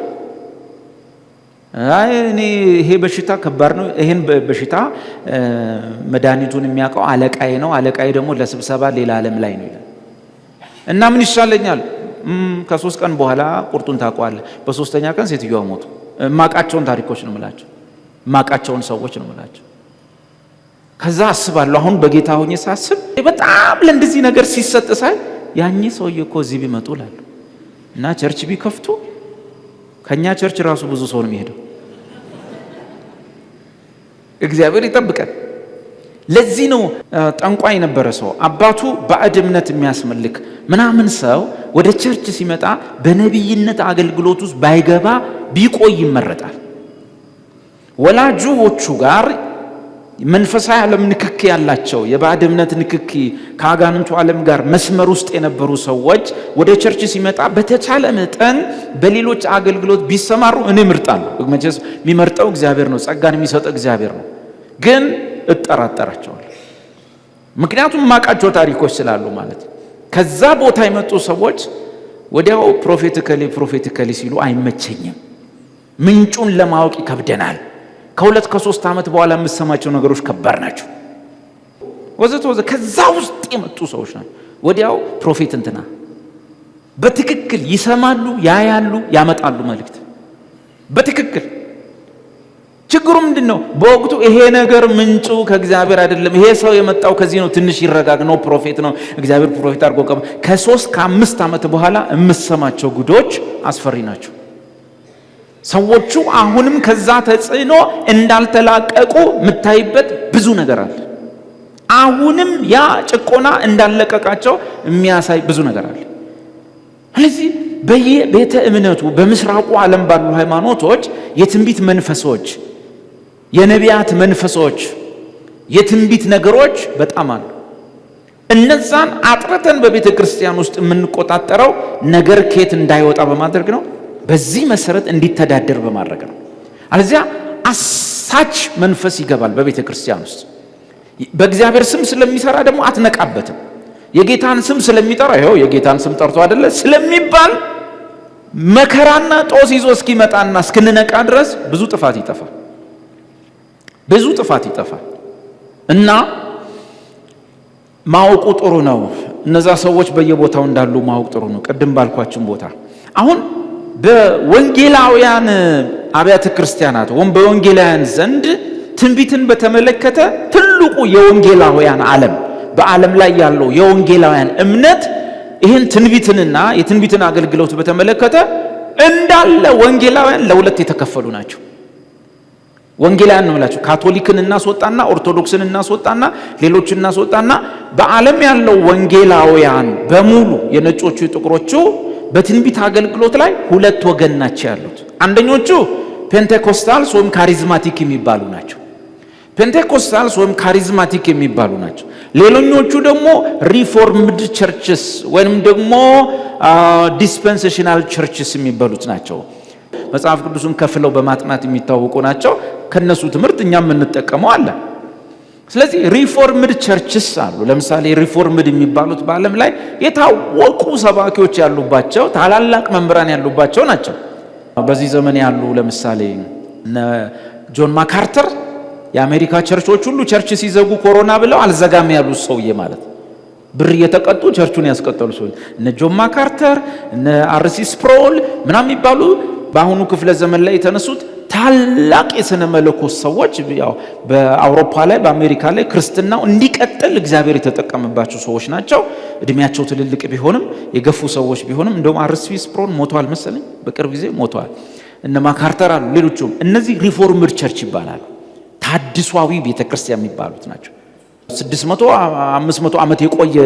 Speaker 1: አይ እኔ ይሄ በሽታ ከባድ ነው፣ ይሄን በሽታ መድኃኒቱን የሚያውቀው አለቃዬ ነው፣ አለቃዬ ደግሞ ለስብሰባ ሌላ ዓለም ላይ ነው ይላል። እና ምን ይሻለኛል? ከ3 ቀን በኋላ ቁርጡን ታውቀዋለህ። በ3ኛ ቀን ሴትዮዋ ሞቱ። ማቃቸውን ታሪኮች ነው የምላቸው፣ ማቃቸውን ሰዎች ነው የምላቸው። ከዛ አስባለሁ አሁን በጌታ ሆኜ ሳስብ በጣም ለእንደዚህ ነገር ሲሰጥ ሳይ ያኚ ሰውዬ እኮ እዚህ ቢመጡ እላለሁ እና ቸርች ቢከፍቱ ከኛ ቸርች ራሱ ብዙ ሰው ነው የሚሄደው። እግዚአብሔር ይጠብቀን። ለዚህ ነው ጠንቋይ የነበረ ሰው አባቱ ባዕድ እምነት የሚያስመልክ ምናምን ሰው ወደ ቸርች ሲመጣ በነቢይነት አገልግሎት ውስጥ ባይገባ ቢቆይ ይመረጣል። ወላጆቹ ጋር መንፈሳዊ ዓለም ንክኪ ያላቸው የባዕድ እምነት ንክኪ ከአጋንንቱ ዓለም ጋር መስመር ውስጥ የነበሩ ሰዎች ወደ ቸርች ሲመጣ በተቻለ መጠን በሌሎች አገልግሎት ቢሰማሩ እኔ እመርጣለሁ። መቼስ የሚመርጠው እግዚአብሔር ነው፣ ጸጋን የሚሰጠው እግዚአብሔር ነው። ግን እጠራጠራቸዋለሁ። ምክንያቱም ማቃቸው ታሪኮች ስላሉ ማለት ከዛ ቦታ የመጡ ሰዎች ወዲያው ፕሮፌቲካሊ ሲሉ አይመቸኝም፣ ምንጩን ለማወቅ ይከብደናል፣ ከሁለት ከ3 ዓመት በኋላ የምትሰማቸው ነገሮች ከባድ ናቸው። ወዘተ ከዛ ውስጥ የመጡ ሰዎች ናቸው። ወዲያው ፕሮፌት እንትና በትክክል ይሰማሉ፣ ያያሉ፣ ያመጣሉ መልእክት በትክክል። ችግሩ ምንድነው? በወቅቱ ይሄ ነገር ምንጩ ከእግዚአብሔር አይደለም፣ ይሄ ሰው የመጣው ከዚህ ነው፣ ትንሽ ይረጋግ ነው፣ ፕሮፌት ነው፣ እግዚአብሔር ፕሮፌት አድርጎ ከ3 ከ5 ዓመት በኋላ የምትሰማቸው ጉዶች አስፈሪ ናቸው። ሰዎቹ አሁንም ከዛ ተጽዕኖ እንዳልተላቀቁ የምታይበት ብዙ ነገር አለ። አሁንም ያ ጭቆና እንዳለቀቃቸው የሚያሳይ ብዙ ነገር አለ። ስለዚህ በየቤተ እምነቱ በምስራቁ ዓለም ባሉ ሃይማኖቶች የትንቢት መንፈሶች፣ የነቢያት መንፈሶች፣ የትንቢት ነገሮች በጣም አሉ። እነዛን አጥርተን በቤተ ክርስቲያን ውስጥ የምንቆጣጠረው ነገር ከየት እንዳይወጣ በማድረግ ነው። በዚህ መሰረት እንዲተዳደር በማድረግ ነው። አለዚያ አሳች መንፈስ ይገባል በቤተ ክርስቲያን ውስጥ። በእግዚአብሔር ስም ስለሚሰራ ደግሞ አትነቃበትም። የጌታን ስም ስለሚጠራ ይኸው የጌታን ስም ጠርቶ አይደለ ስለሚባል መከራና ጦስ ይዞ እስኪመጣና እስክንነቃ ድረስ ብዙ ጥፋት ይጠፋል። እና ማወቁ ጥሩ ነው። እነዛ ሰዎች በየቦታው እንዳሉ ማወቅ ጥሩ ነው። ቅድም ባልኳችን ቦታ አሁን በወንጌላውያን አብያተ ክርስቲያናት ወይም በወንጌላውያን ዘንድ ትንቢትን በተመለከተ ትልቁ የወንጌላውያን ዓለም በዓለም ላይ ያለው የወንጌላውያን እምነት ይህን ትንቢትንና የትንቢትን አገልግሎት በተመለከተ እንዳለ ወንጌላውያን ለሁለት የተከፈሉ ናቸው። ወንጌላውያን ነው የምላቸው ካቶሊክን እናስወጣና ኦርቶዶክስን እናስወጣና ሌሎችን እናስወጣና በዓለም ያለው ወንጌላውያን በሙሉ የነጮቹ የጥቁሮቹ በትንቢት አገልግሎት ላይ ሁለት ወገን ናቸው ያሉት። አንደኞቹ ፔንቴኮስታልስ ወይም ካሪዝማቲክ የሚባሉ ናቸው። ፔንቴኮስታልስ ወይም ካሪዝማቲክ የሚባሉ ናቸው። ሌሎኞቹ ደግሞ ሪፎርምድ ቸርችስ ወይም ደግሞ ዲስፔንሴሽናል ቸርችስ የሚባሉት ናቸው። መጽሐፍ ቅዱስን ከፍለው በማጥናት የሚታወቁ ናቸው። ከነሱ ትምህርት እኛም የምንጠቀመው አለ። ስለዚህ ሪፎርምድ ቸርችስ አሉ። ለምሳሌ ሪፎርምድ የሚባሉት በዓለም ላይ የታወቁ ሰባኪዎች ያሉባቸው ታላላቅ መምህራን ያሉባቸው ናቸው። በዚህ ዘመን ያሉ ለምሳሌ ጆን ማካርተር የአሜሪካ ቸርቾች ሁሉ ቸርች ሲዘጉ ኮሮና ብለው አልዘጋም ያሉት ሰውዬ ማለት ብር እየተቀጡ ቸርቹን ያስቀጠሉ ሰው እነ ጆን ማካርተር እነ አርሲ ስፕሮል ምናምን የሚባሉ በአሁኑ ክፍለ ዘመን ላይ የተነሱት ታላቅ የሥነ መለኮት ሰዎች ያው በአውሮፓ ላይ በአሜሪካ ላይ ክርስትናው እንዲቀጥል እግዚአብሔር የተጠቀመባቸው ሰዎች ናቸው። እድሜያቸው ትልልቅ ቢሆንም የገፉ ሰዎች ቢሆንም እንደውም አርሲ ስፕሮል ሞተዋል መሰለኝ፣ በቅርብ ጊዜ ሞተዋል። እነ ማካርተር አሉ፣ ሌሎችም። እነዚህ ሪፎርምድ ቸርች ይባላሉ። ታድሷዊ ቤተክርስቲያን የሚባሉት ናቸው። 600 500 ዓመት የቆየ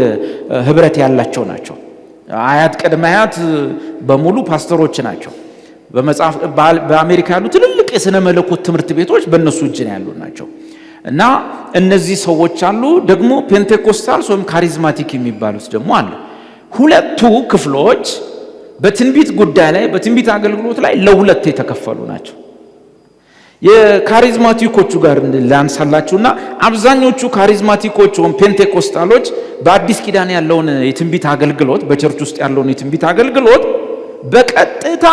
Speaker 1: ህብረት ያላቸው ናቸው። አያት ቅድመ አያት በሙሉ ፓስተሮች ናቸው። በአሜሪካ ያሉ ትልልቅ የሥነ መለኮት ትምህርት ቤቶች በእነሱ እጅ ያሉ ናቸው። እና እነዚህ ሰዎች አሉ። ደግሞ ፔንቴኮስታልስ ወይም ካሪዝማቲክ የሚባሉት ደግሞ አሉ። ሁለቱ ክፍሎች በትንቢት ጉዳይ ላይ በትንቢት አገልግሎት ላይ ለሁለት የተከፈሉ ናቸው። የካሪዝማቲኮቹ ጋር ላንሳላችሁና አብዛኞቹ ካሪዝማቲኮች ወይም ፔንቴኮስታሎች በአዲስ ኪዳን ያለውን የትንቢት አገልግሎት በቸርች ውስጥ ያለውን የትንቢት አገልግሎት በቀጥታ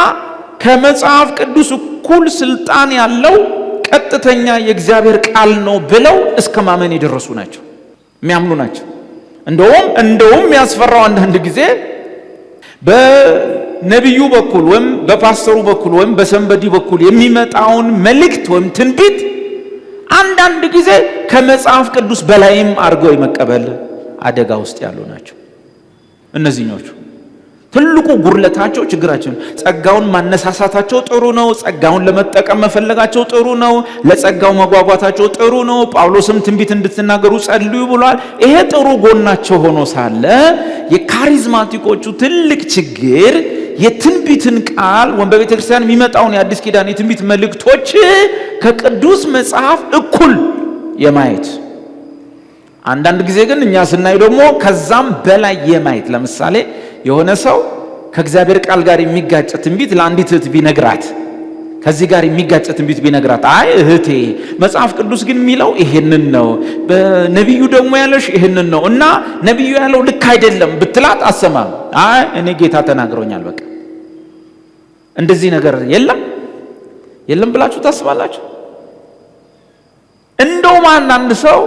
Speaker 1: ከመጽሐፍ ቅዱስ እኩል ስልጣን ያለው ቀጥተኛ የእግዚአብሔር ቃል ነው ብለው እስከ ማመን የደረሱ ናቸው፣ የሚያምኑ ናቸው። እንደውም ያስፈራው አንዳንድ ጊዜ በነቢዩ በኩል ወይም በፓስተሩ በኩል ወይም በሰንበዲ በኩል የሚመጣውን መልእክት ወይም ትንቢት አንዳንድ ጊዜ ከመጽሐፍ ቅዱስ በላይም አድርገው የመቀበል አደጋ ውስጥ ያሉ ናቸው። እነዚህኞቹ ትልቁ ጉርለታቸው ችግራቸው ጸጋውን ማነሳሳታቸው ጥሩ ነው። ጸጋውን ለመጠቀም መፈለጋቸው ጥሩ ነው። ለጸጋው መጓጓታቸው ጥሩ ነው። ጳውሎስም ትንቢት እንድትናገሩ ጸልዩ ብሏል። ይሄ ጥሩ ጎናቸው ሆኖ ሳለ የካሪዝማቲኮቹ ትልቅ ችግር የትንቢትን ቃል ወይም በቤተ ክርስቲያን የሚመጣውን የአዲስ ኪዳን የትንቢት መልእክቶች ከቅዱስ መጽሐፍ እኩል የማየት አንዳንድ ጊዜ ግን እኛ ስናይ ደግሞ ከዛም በላይ የማየት ለምሳሌ የሆነ ሰው ከእግዚአብሔር ቃል ጋር የሚጋጭ ትንቢት ለአንዲት እህት ቢነግራት ከዚህ ጋር የሚጋጭ ትንቢት ቢነግራት አይ እህቴ መጽሐፍ ቅዱስ ግን የሚለው ይሄንን ነው፣ በነቢዩ ደግሞ ያለሽ ይሄንን ነው እና ነቢዩ ያለው ልክ አይደለም ብትላት አሰማም። አይ እኔ ጌታ ተናግሮኛል በቃ እንደዚህ ነገር የለም ብላችሁ ታስባላችሁ? እንደውም አንዳንድ ሰው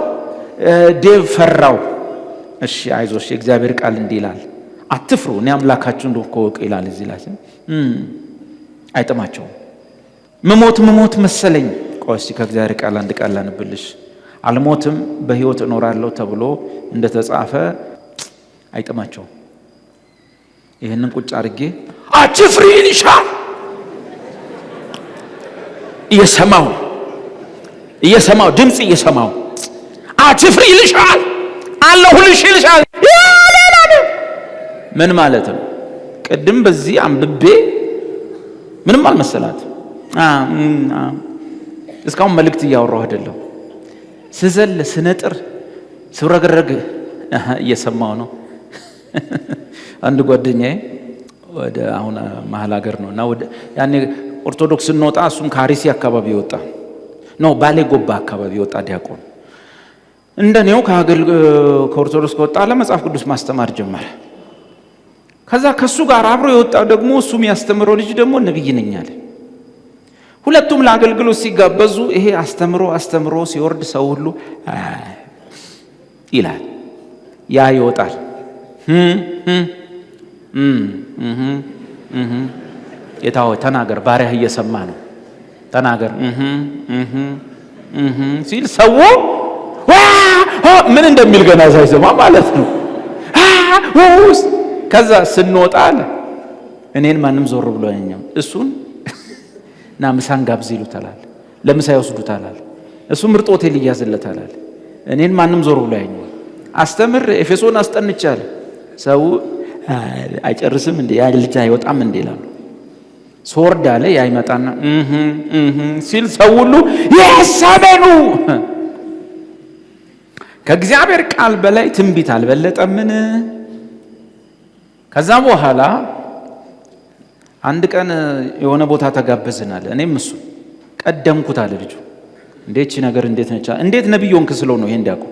Speaker 1: ዴቭ ፈራው። እሺ አይዞሽ የእግዚአብሔር ቃል እንዲህ ይላል አትፍሩ እኔ አምላካችሁ እንደሆንኩ እወቁ ይላል። እዚህ ላይ አይጥማቸውም። መሞት መሰለኝ። ቆይ እስኪ ከእግዚአብሔር ቃል አንድ ቃል ላንብልሽ። አልሞትም በሕይወት እኖራለሁ ተብሎ እንደተጻፈ አይጥማቸውም። ይህንን ቁጭ አድርጌ አትፍሪ ይልሻል እየሰማው ድምፅ እየሰማው አትፍሪ ይልሻል አለሁልሽ ይልሻል። ምን ማለት ነው? ቅድም በዚህ አንብቤ ምንም አልመሰላት። እስካሁን መልእክት እያወራሁ አይደለም። ስዘል ስነጥር ስረግረግ እየሰማው ነው። አንድ ጓደኛዬ ወደ አሁን መሀል ሀገር ነውና ወደ ያኔ ኦርቶዶክስ እንወጣ እሱም ካሪሲ አካባቢ ወጣ ነው ባሌ ጎባ አካባቢ ወጣ ዲያቆን። እንደኔው ከኦርቶዶክስ ከወጣ ለመጽሐፍ ቅዱስ ማስተማር ጀመረ። ከዛ ከሱ ጋር አብሮ የወጣው ደግሞ እሱ የሚያስተምረው ልጅ ደግሞ ነብይ ነኝ አለ። ሁለቱም ለአገልግሎት ሲጋበዙ ይሄ አስተምሮ ሲወርድ ሰው ሁሉ ይላል፣ ያ ይወጣል። ጌታው ተናገር ባሪያህ እየሰማ ነው ተናገር ሲል ሰው ምን እንደሚል ገና ሳይሰማ ማለት ነው። ከዛ ስንወጣ አለ እኔን ማንም ዞር ብሎ ያኛው እሱን ና ምሳን ጋብዝ ይሉታል። ለምሳ ይወስዱታል። እሱ ምርጥ ሆቴል ይያዝለታል። እኔን ማንም ዞር ብሎ ያኛው አስተምር ኤፌሶን አስጠንቻለሁ። ሰው አይጨርስም እንዴ ያ ልጅ አይወጣም እንዴ ይላሉ። ሶርዳ ላይ ያይመጣና ሲል ሰው ሁሉ ያሰበኑ ከእግዚአብሔር ቃል በላይ ትንቢት አልበለጠምን? ከዛ በኋላ አንድ ቀን የሆነ ቦታ ተጋበዝናል። እኔም እሱ ቀደምኩት አለ ልጁ። እንዴት ነገር እንዴት ነቻ እንዴት ነብይ ሆንክ ስለው ነው ይሄ እንዲያውቁ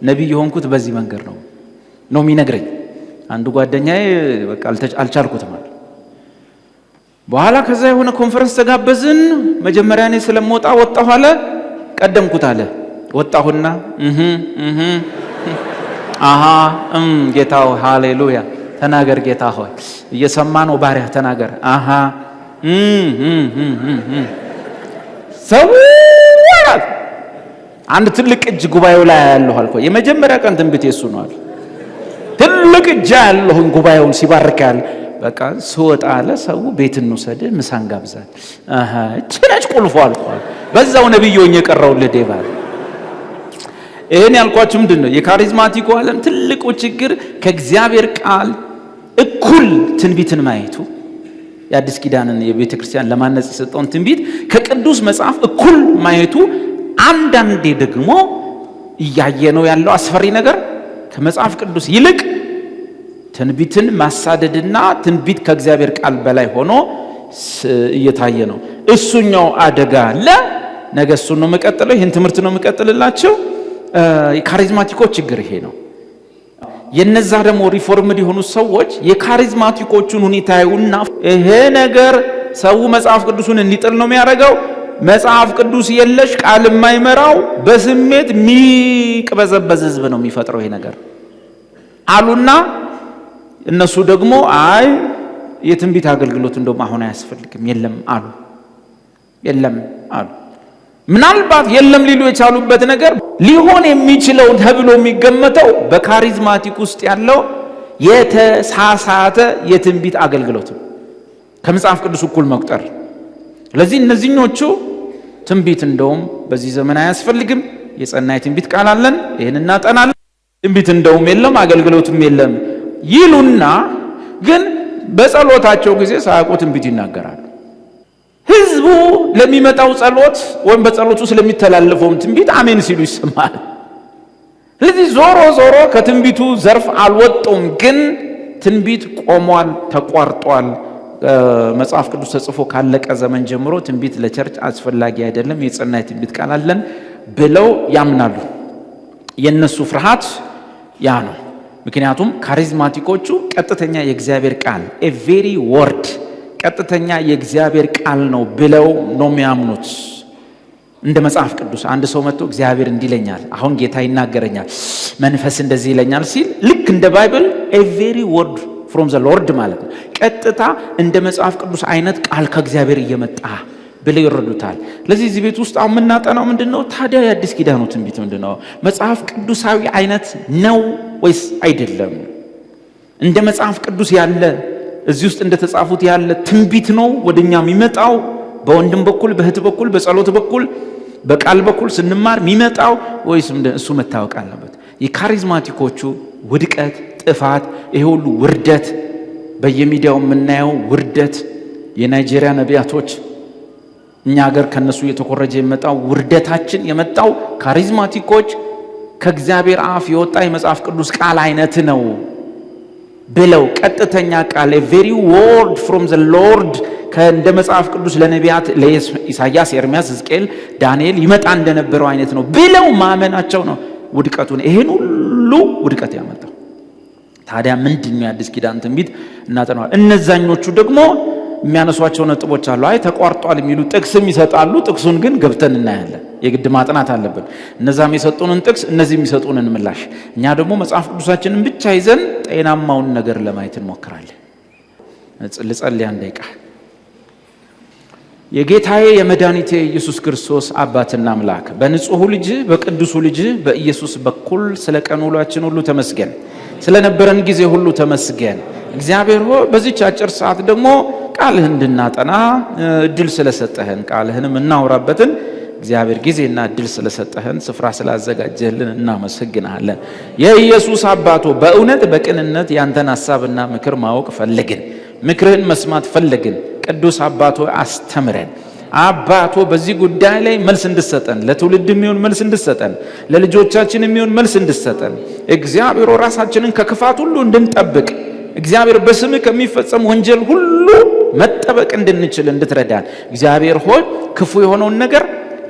Speaker 1: ነብይ ሆንኩት በዚህ መንገድ ነው የሚነግረኝ። አንዱ ጓደኛዬ በቃ አልቻልኩትም አለ። በኋላ ከዛ የሆነ ኮንፈረንስ ተጋበዝን። መጀመሪያ እኔ ስለምወጣ ወጣሁ አለ። ቀደምኩት አለ። ወጣሁና ጌታው ሃሌሉያ ተናገር ጌታ ሆይ እየሰማ ነው ባሪያ ተናገር። ሰው አንድ ትልቅ እጅ ጉባኤው ላይ ያለው አልኩ። የመጀመሪያ ቀን ትንቢት የሱ ነው አለ። ትልቅ እጅ ያለው ጉባኤውን ሲባርክ ያለ በቃ ስወጣ አለ ሰው ቤት እንውሰድ ምሳን ጋብዛል። እቺ ቁልፎ አልኳል። በዛው ነብዩኝ የቀረውልህ ዴቫል። ይሄን ያልኳችሁ ምንድነው የካሪዝማቲኩ ዓለም ትልቁ ችግር ከእግዚአብሔር ቃል እኩል ትንቢትን ማየቱ። የአዲስ ኪዳንን የቤተ ክርስቲያን ለማነጽ የሰጠውን ትንቢት ከቅዱስ መጽሐፍ እኩል ማየቱ። አንዳንዴ ደግሞ እያየነው ያለው አስፈሪ ነገር ከመጽሐፍ ቅዱስ ይልቅ ትንቢትን ማሳደድና ትንቢት ከእግዚአብሔር ቃል በላይ ሆኖ እየታየ ነው። እሱኛው አደጋ አለ። ነገ እሱን ነው መቀጠለው። ይህን ትምህርት ነው መቀጠልላችሁ። የካሪዝማቲኮች ችግር ይሄ ነው። የነዛ ደግሞ ሪፎርምድ የሆኑ ሰዎች የካሪዝማቲኮቹን ሁኔታ ይውና ይሄ ነገር ሰው መጽሐፍ ቅዱስን እንዲጥል ነው የሚያደርገው። መጽሐፍ ቅዱስ የለሽ ቃል የማይመራው በስሜት የሚቅበዘበዝ ህዝብ ነው የሚፈጥረው ይሄ ነገር አሉና እነሱ ደግሞ አይ የትንቢት አገልግሎት እንደውም አሁን አያስፈልግም የለም አሉ። ምናልባት የለም ሊሉ የቻሉበት ነገር ሊሆን የሚችለው ተብሎ የሚገመተው በካሪዝማቲክ ውስጥ ያለው የተሳሳተ የትንቢት አገልግሎት ከመጽሐፍ ቅዱስ እኩል መቁጠር። ስለዚህ እነዚህኞቹ ትንቢት እንደውም በዚህ ዘመን አያስፈልግም፣ የጸና የትንቢት ቃል አለን፣ ይሄን እናጠናለን፣ ትንቢት እንደውም የለም አገልግሎትም የለም ይሉና ግን በጸሎታቸው ጊዜ ሳያውቁ ትንቢት ይናገራሉ። ህዝቡ ለሚመጣው ጸሎት ወይም በጸሎቱ ስለሚተላለፈው ትንቢት አሜን ሲሉ ይሰማል። ስለዚህ ዞሮ ከትንቢቱ ዘርፍ አልወጡም፣ ግን ትንቢት ቆሟል፣ ተቋርጧል። መጽሐፍ ቅዱስ ተጽፎ ካለቀ ዘመን ጀምሮ ትንቢት ለቸርች አስፈላጊ አይደለም፣ የጸና የትንቢት ቃል አለን ብለው ያምናሉ። የነሱ ፍርሃት ያ ነው። ምክንያቱም ካሪዝማቲኮቹ ቀጥተኛ የእግዚአብሔር ቃል ኤቨሪ ወርድ ቀጥተኛ የእግዚአብሔር ቃል ነው ብለው ነው የሚያምኑት። እንደ መጽሐፍ ቅዱስ አንድ ሰው መጥቶ እግዚአብሔር እንዲለኛል፣ አሁን ጌታ ይናገረኛል፣ መንፈስ እንደዚህ ይለኛል ሲል ልክ እንደ ባይብል a very word from the Lord ማለት ነው። ቀጥታ እንደ መጽሐፍ ቅዱስ አይነት ቃል ከእግዚአብሔር እየመጣ ብለው ይረዱታል። ለዚህ እዚህ ቤት ውስጥ አሁን የምናጠናው ምንድነው? ታዲያ የአዲስ ኪዳኑ ትንቢት ምንድነው? መጽሐፍ ቅዱሳዊ አይነት ነው ወይስ አይደለም? እንደ መጽሐፍ ቅዱስ ያለ እዚህ ውስጥ እንደተጻፉት ያለ ትንቢት ነው ወደኛ የሚመጣው? በወንድም በኩል በእህት በኩል በጸሎት በኩል በቃል በኩል ስንማር የሚመጣው ወይስ እሱ መታወቅ አለበት? የካሪዝማቲኮቹ ውድቀት፣ ጥፋት፣ ይሄ ሁሉ ውርደት፣ በየሚዲያው የምናየው ውርደት፣ የናይጄሪያ ነቢያቶች እኛ ሀገር ከነሱ የተኮረጀ የመጣው ውርደታችን የመጣው ካሪዝማቲኮች ከእግዚአብሔር አፍ የወጣ የመጽሐፍ ቅዱስ ቃል አይነት ነው ብለው ቀጥተኛ ቃል a very word from the Lord ከእንደ መጽሐፍ ቅዱስ ለነቢያት ለኢሳያስ፣ ኤርምያስ፣ ሕዝቅኤል፣ ዳንኤል ይመጣ እንደነበረው አይነት ነው ብለው ማመናቸው ነው ውድቀቱን ይሄን ሁሉ ውድቀት ያመጣው። ታዲያ ምንድነው የአዲስ ኪዳን ትንቢት? እናጠናዋል። እነዛኞቹ ደግሞ የሚያነሷቸው ነጥቦች አሉ። አይ ተቋርጧል የሚሉ ጥቅስም ይሰጣሉ። ጥቅሱን ግን ገብተን እናያለን። የግድ ማጥናት አለብን። እነዛም የሰጡንን ጥቅስ፣ እነዚህ የሚሰጡንን ምላሽ። እኛ ደግሞ መጽሐፍ ቅዱሳችንን ብቻ ይዘን ጤናማውን ነገር ለማየት እንሞክራለን። ልጸልይ አንድ ደቂቃ። የጌታዬ የመድኃኒቴ ኢየሱስ ክርስቶስ አባትና አምላክ በንጹሑ ልጅ በቅዱሱ ልጅ በኢየሱስ በኩል ስለ ቀን ውሏችን ሁሉ ተመስገን። ስለነበረን ጊዜ ሁሉ ተመስገን። እግዚአብሔር ሆይ በዚህች አጭር ሰዓት ደግሞ ቃልህን እንድናጠና እድል ስለሰጠህን ቃልህንም እናወራበትን እግዚአብሔር ጊዜና እድል ስለሰጠህን ስፍራ ስላዘጋጀህልን እናመሰግናለን። የኢየሱስ አባቶ በእውነት በቅንነት ያንተን ሐሳብና ምክር ማወቅ ፈለግን። ምክርህን መስማት ፈለግን። ቅዱስ አባቶ አስተምረን። አባቶ በዚህ ጉዳይ ላይ መልስ እንድሰጠን፣ ለትውልድ የሚሆን መልስ እንድሰጠን፣ ለልጆቻችን የሚሆን መልስ እንድሰጠን፣ እግዚአብሔር ራሳችንን ከክፋት ሁሉ እንድንጠብቅ፣ እግዚአብሔር በስምህ ከሚፈጸም ወንጀል ሁሉ መጠበቅ እንድንችል እንድትረዳን እግዚአብሔር ሆይ ክፉ የሆነውን ነገር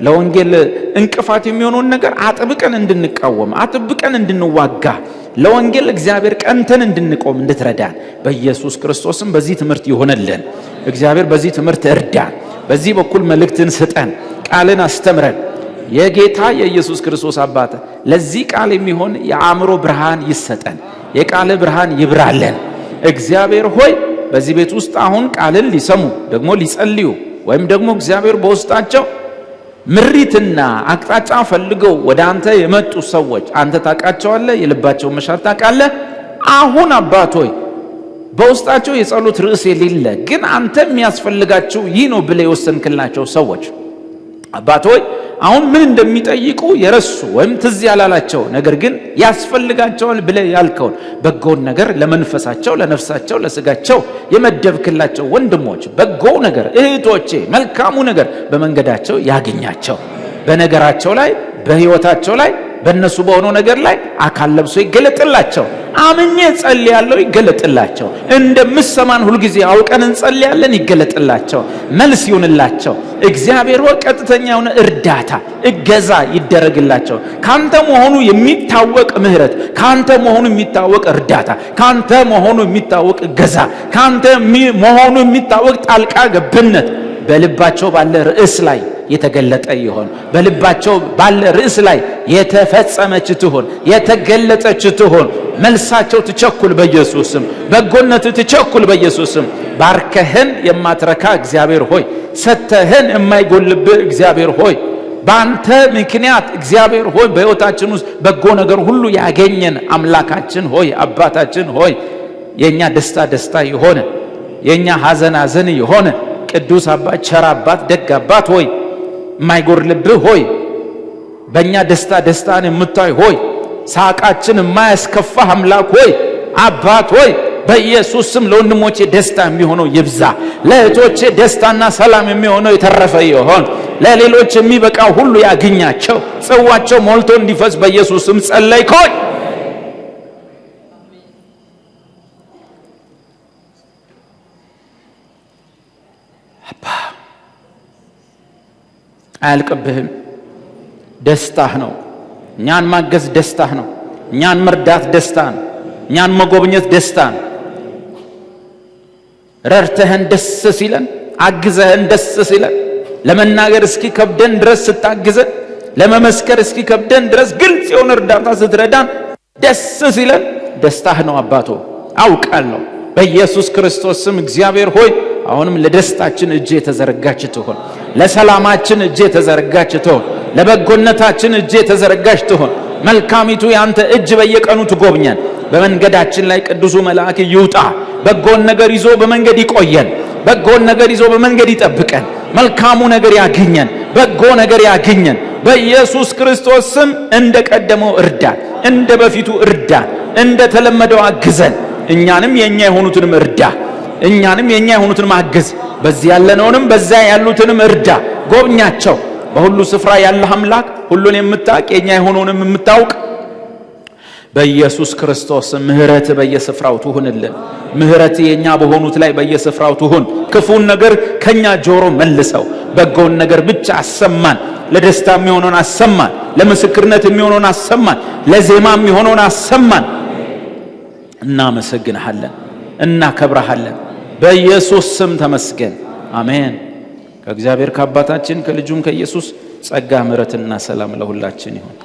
Speaker 1: ለወንጌል እንቅፋት የሚሆነውን ነገር አጥብቀን እንድንቃወም አጥብቀን እንድንዋጋ ለወንጌል እግዚአብሔር ቀንተን እንድንቆም እንድትረዳን በኢየሱስ ክርስቶስም በዚህ ትምህርት ይሆነልን። እግዚአብሔር በዚህ ትምህርት እርዳን። በዚህ በኩል መልእክትን ስጠን። ቃልን አስተምረን። የጌታ የኢየሱስ ክርስቶስ አባት ለዚህ ቃል የሚሆን የአእምሮ ብርሃን ይሰጠን። የቃል ብርሃን ይብራለን። እግዚአብሔር ሆይ በዚህ ቤት ውስጥ አሁን ቃልን ሊሰሙ ደግሞ ሊጸልዩ ወይም ደግሞ እግዚአብሔር በውስጣቸው ምሪትና አቅጣጫ ፈልገው ወደ አንተ የመጡ ሰዎች አንተ ታውቃቸዋለህ። የልባቸውን መሻት ታውቃለህ። አሁን አባት ሆይ በውስጣቸው የጸሎት ርዕስ የሌለ ግን አንተ የሚያስፈልጋቸው ይህ ነው ብለህ የወሰንክላቸው ሰዎች አባት ሆይ አሁን ምን እንደሚጠይቁ የረሱ ወይም ትዝ ያላላቸው ነገር ግን ያስፈልጋቸዋል ብለህ ያልከውን በጎን ነገር ለመንፈሳቸው፣ ለነፍሳቸው፣ ለስጋቸው የመደብክላቸው ወንድሞች በጎ ነገር እህቶቼ መልካሙ ነገር በመንገዳቸው ያገኛቸው። በነገራቸው ላይ በህይወታቸው ላይ በእነሱ በሆነው ነገር ላይ አካል ለብሶ ይገለጥላቸው። አምኜ ጸልያለሁ፣ ይገለጥላቸው። እንደምሰማን ሁሉ ጊዜ አውቀን እንጸልያለን፣ ይገለጥላቸው። መልስ ይሁንላቸው። እግዚአብሔር ሆይ ቀጥተኛ የሆነ እርዳታ እገዛ ይደረግላቸው። ካንተ መሆኑ የሚታወቅ ምህረት፣ ካንተ መሆኑ የሚታወቅ እርዳታ፣ ካንተ መሆኑ የሚታወቅ እገዛ፣ ካንተ መሆኑ የሚታወቅ ጣልቃ ገብነት በልባቸው ባለ ርዕስ ላይ የተገለጠ ይሆን። በልባቸው ባለ ርዕስ ላይ የተፈጸመች ትሆን፣ የተገለጠች ትሆን። መልሳቸው ትቸኩል በኢየሱስም። በጎነት ትቸኩል በኢየሱስም። ባርከህን የማትረካ እግዚአብሔር ሆይ፣ ሰተህን የማይጎልብህ እግዚአብሔር ሆይ፣ በአንተ ምክንያት እግዚአብሔር ሆይ በሕይወታችን ውስጥ በጎ ነገር ሁሉ ያገኘን አምላካችን ሆይ፣ አባታችን ሆይ፣ የኛ ደስታ ደስታ የሆነ የኛ ሐዘን ሐዘን የሆነ ቅዱስ አባት፣ ቸር አባት፣ ደግ አባት ሆይ፣ የማይጎርልብህ ሆይ፣ በእኛ ደስታ ደስታን የምታይ ሆይ፣ ሳቃችን የማያስከፋ አምላክ ሆይ፣ አባት ሆይ፣ በኢየሱስ ስም ለወንድሞቼ ደስታ የሚሆነው ይብዛ። ለእህቶቼ ደስታና ሰላም የሚሆነው የተረፈ ይሆን። ለሌሎች የሚበቃው ሁሉ ያገኛቸው። ጽዋቸው ሞልቶ እንዲፈስ በኢየሱስ ስም ጸለይኩኝ። አያልቅብህም። ደስታህ ነው። እኛን ማገዝ ደስታህ ነው። እኛን መርዳት ደስታ ነው። እኛን መጎብኘት ደስታ ነው። ረድተህን ደስ ሲለን፣ አግዘህን ደስ ሲለን፣ ለመናገር እስኪ ከብደን ድረስ ስታግዘን፣ ለመመስከር እስኪ ከብደን ድረስ ግልጽ የሆነ እርዳታ ስትረዳን ደስ ሲለን ደስታህ ነው አባቶ አውቃለሁ። በኢየሱስ ክርስቶስ ስም እግዚአብሔር ሆይ አሁንም ለደስታችን እጅ የተዘረጋች ትሆን፣ ለሰላማችን እጅ የተዘረጋች ትሆን፣ ለበጎነታችን እጅ የተዘረጋች ትሆን። መልካሚቱ ያንተ እጅ በየቀኑ ትጎብኘን። በመንገዳችን ላይ ቅዱሱ መልአክ ይውጣ። በጎን ነገር ይዞ በመንገድ ይቆየን። በጎን ነገር ይዞ በመንገድ ይጠብቀን። መልካሙ ነገር ያግኘን፣ በጎ ነገር ያግኘን። በኢየሱስ ክርስቶስ ስም እንደ ቀደመው እርዳን፣ እንደ በፊቱ እርዳን፣ እንደ ተለመደው አግዘን። እኛንም የኛ የሆኑትንም እርዳ፣ እኛንም የኛ የሆኑትንም አግዝ። በዚህ ያለነውንም በዛ ያሉትንም እርዳ፣ ጎብኛቸው። በሁሉ ስፍራ ያለህ አምላክ ሁሉን የምታውቅ የኛ የሆነውንም የምታውቅ በኢየሱስ ክርስቶስ ምህረት በየስፍራው ትሁንልን። ምህረት የኛ በሆኑት ላይ በየስፍራው ትሁን። ክፉን ነገር ከኛ ጆሮ መልሰው፣ በጎን ነገር ብቻ አሰማን። ለደስታ የሚሆነውን አሰማን፣ ለምስክርነት የሚሆነውን አሰማን፣ ለዜማ የሚሆነውን አሰማን። እናመሰግንሃለን፣ እናከብረሃለን። በኢየሱስ ስም ተመስገን። አሜን። ከእግዚአብሔር ከአባታችን ከልጁም ከኢየሱስ ጸጋ ምሕረትና ሰላም ለሁላችን ይሁን።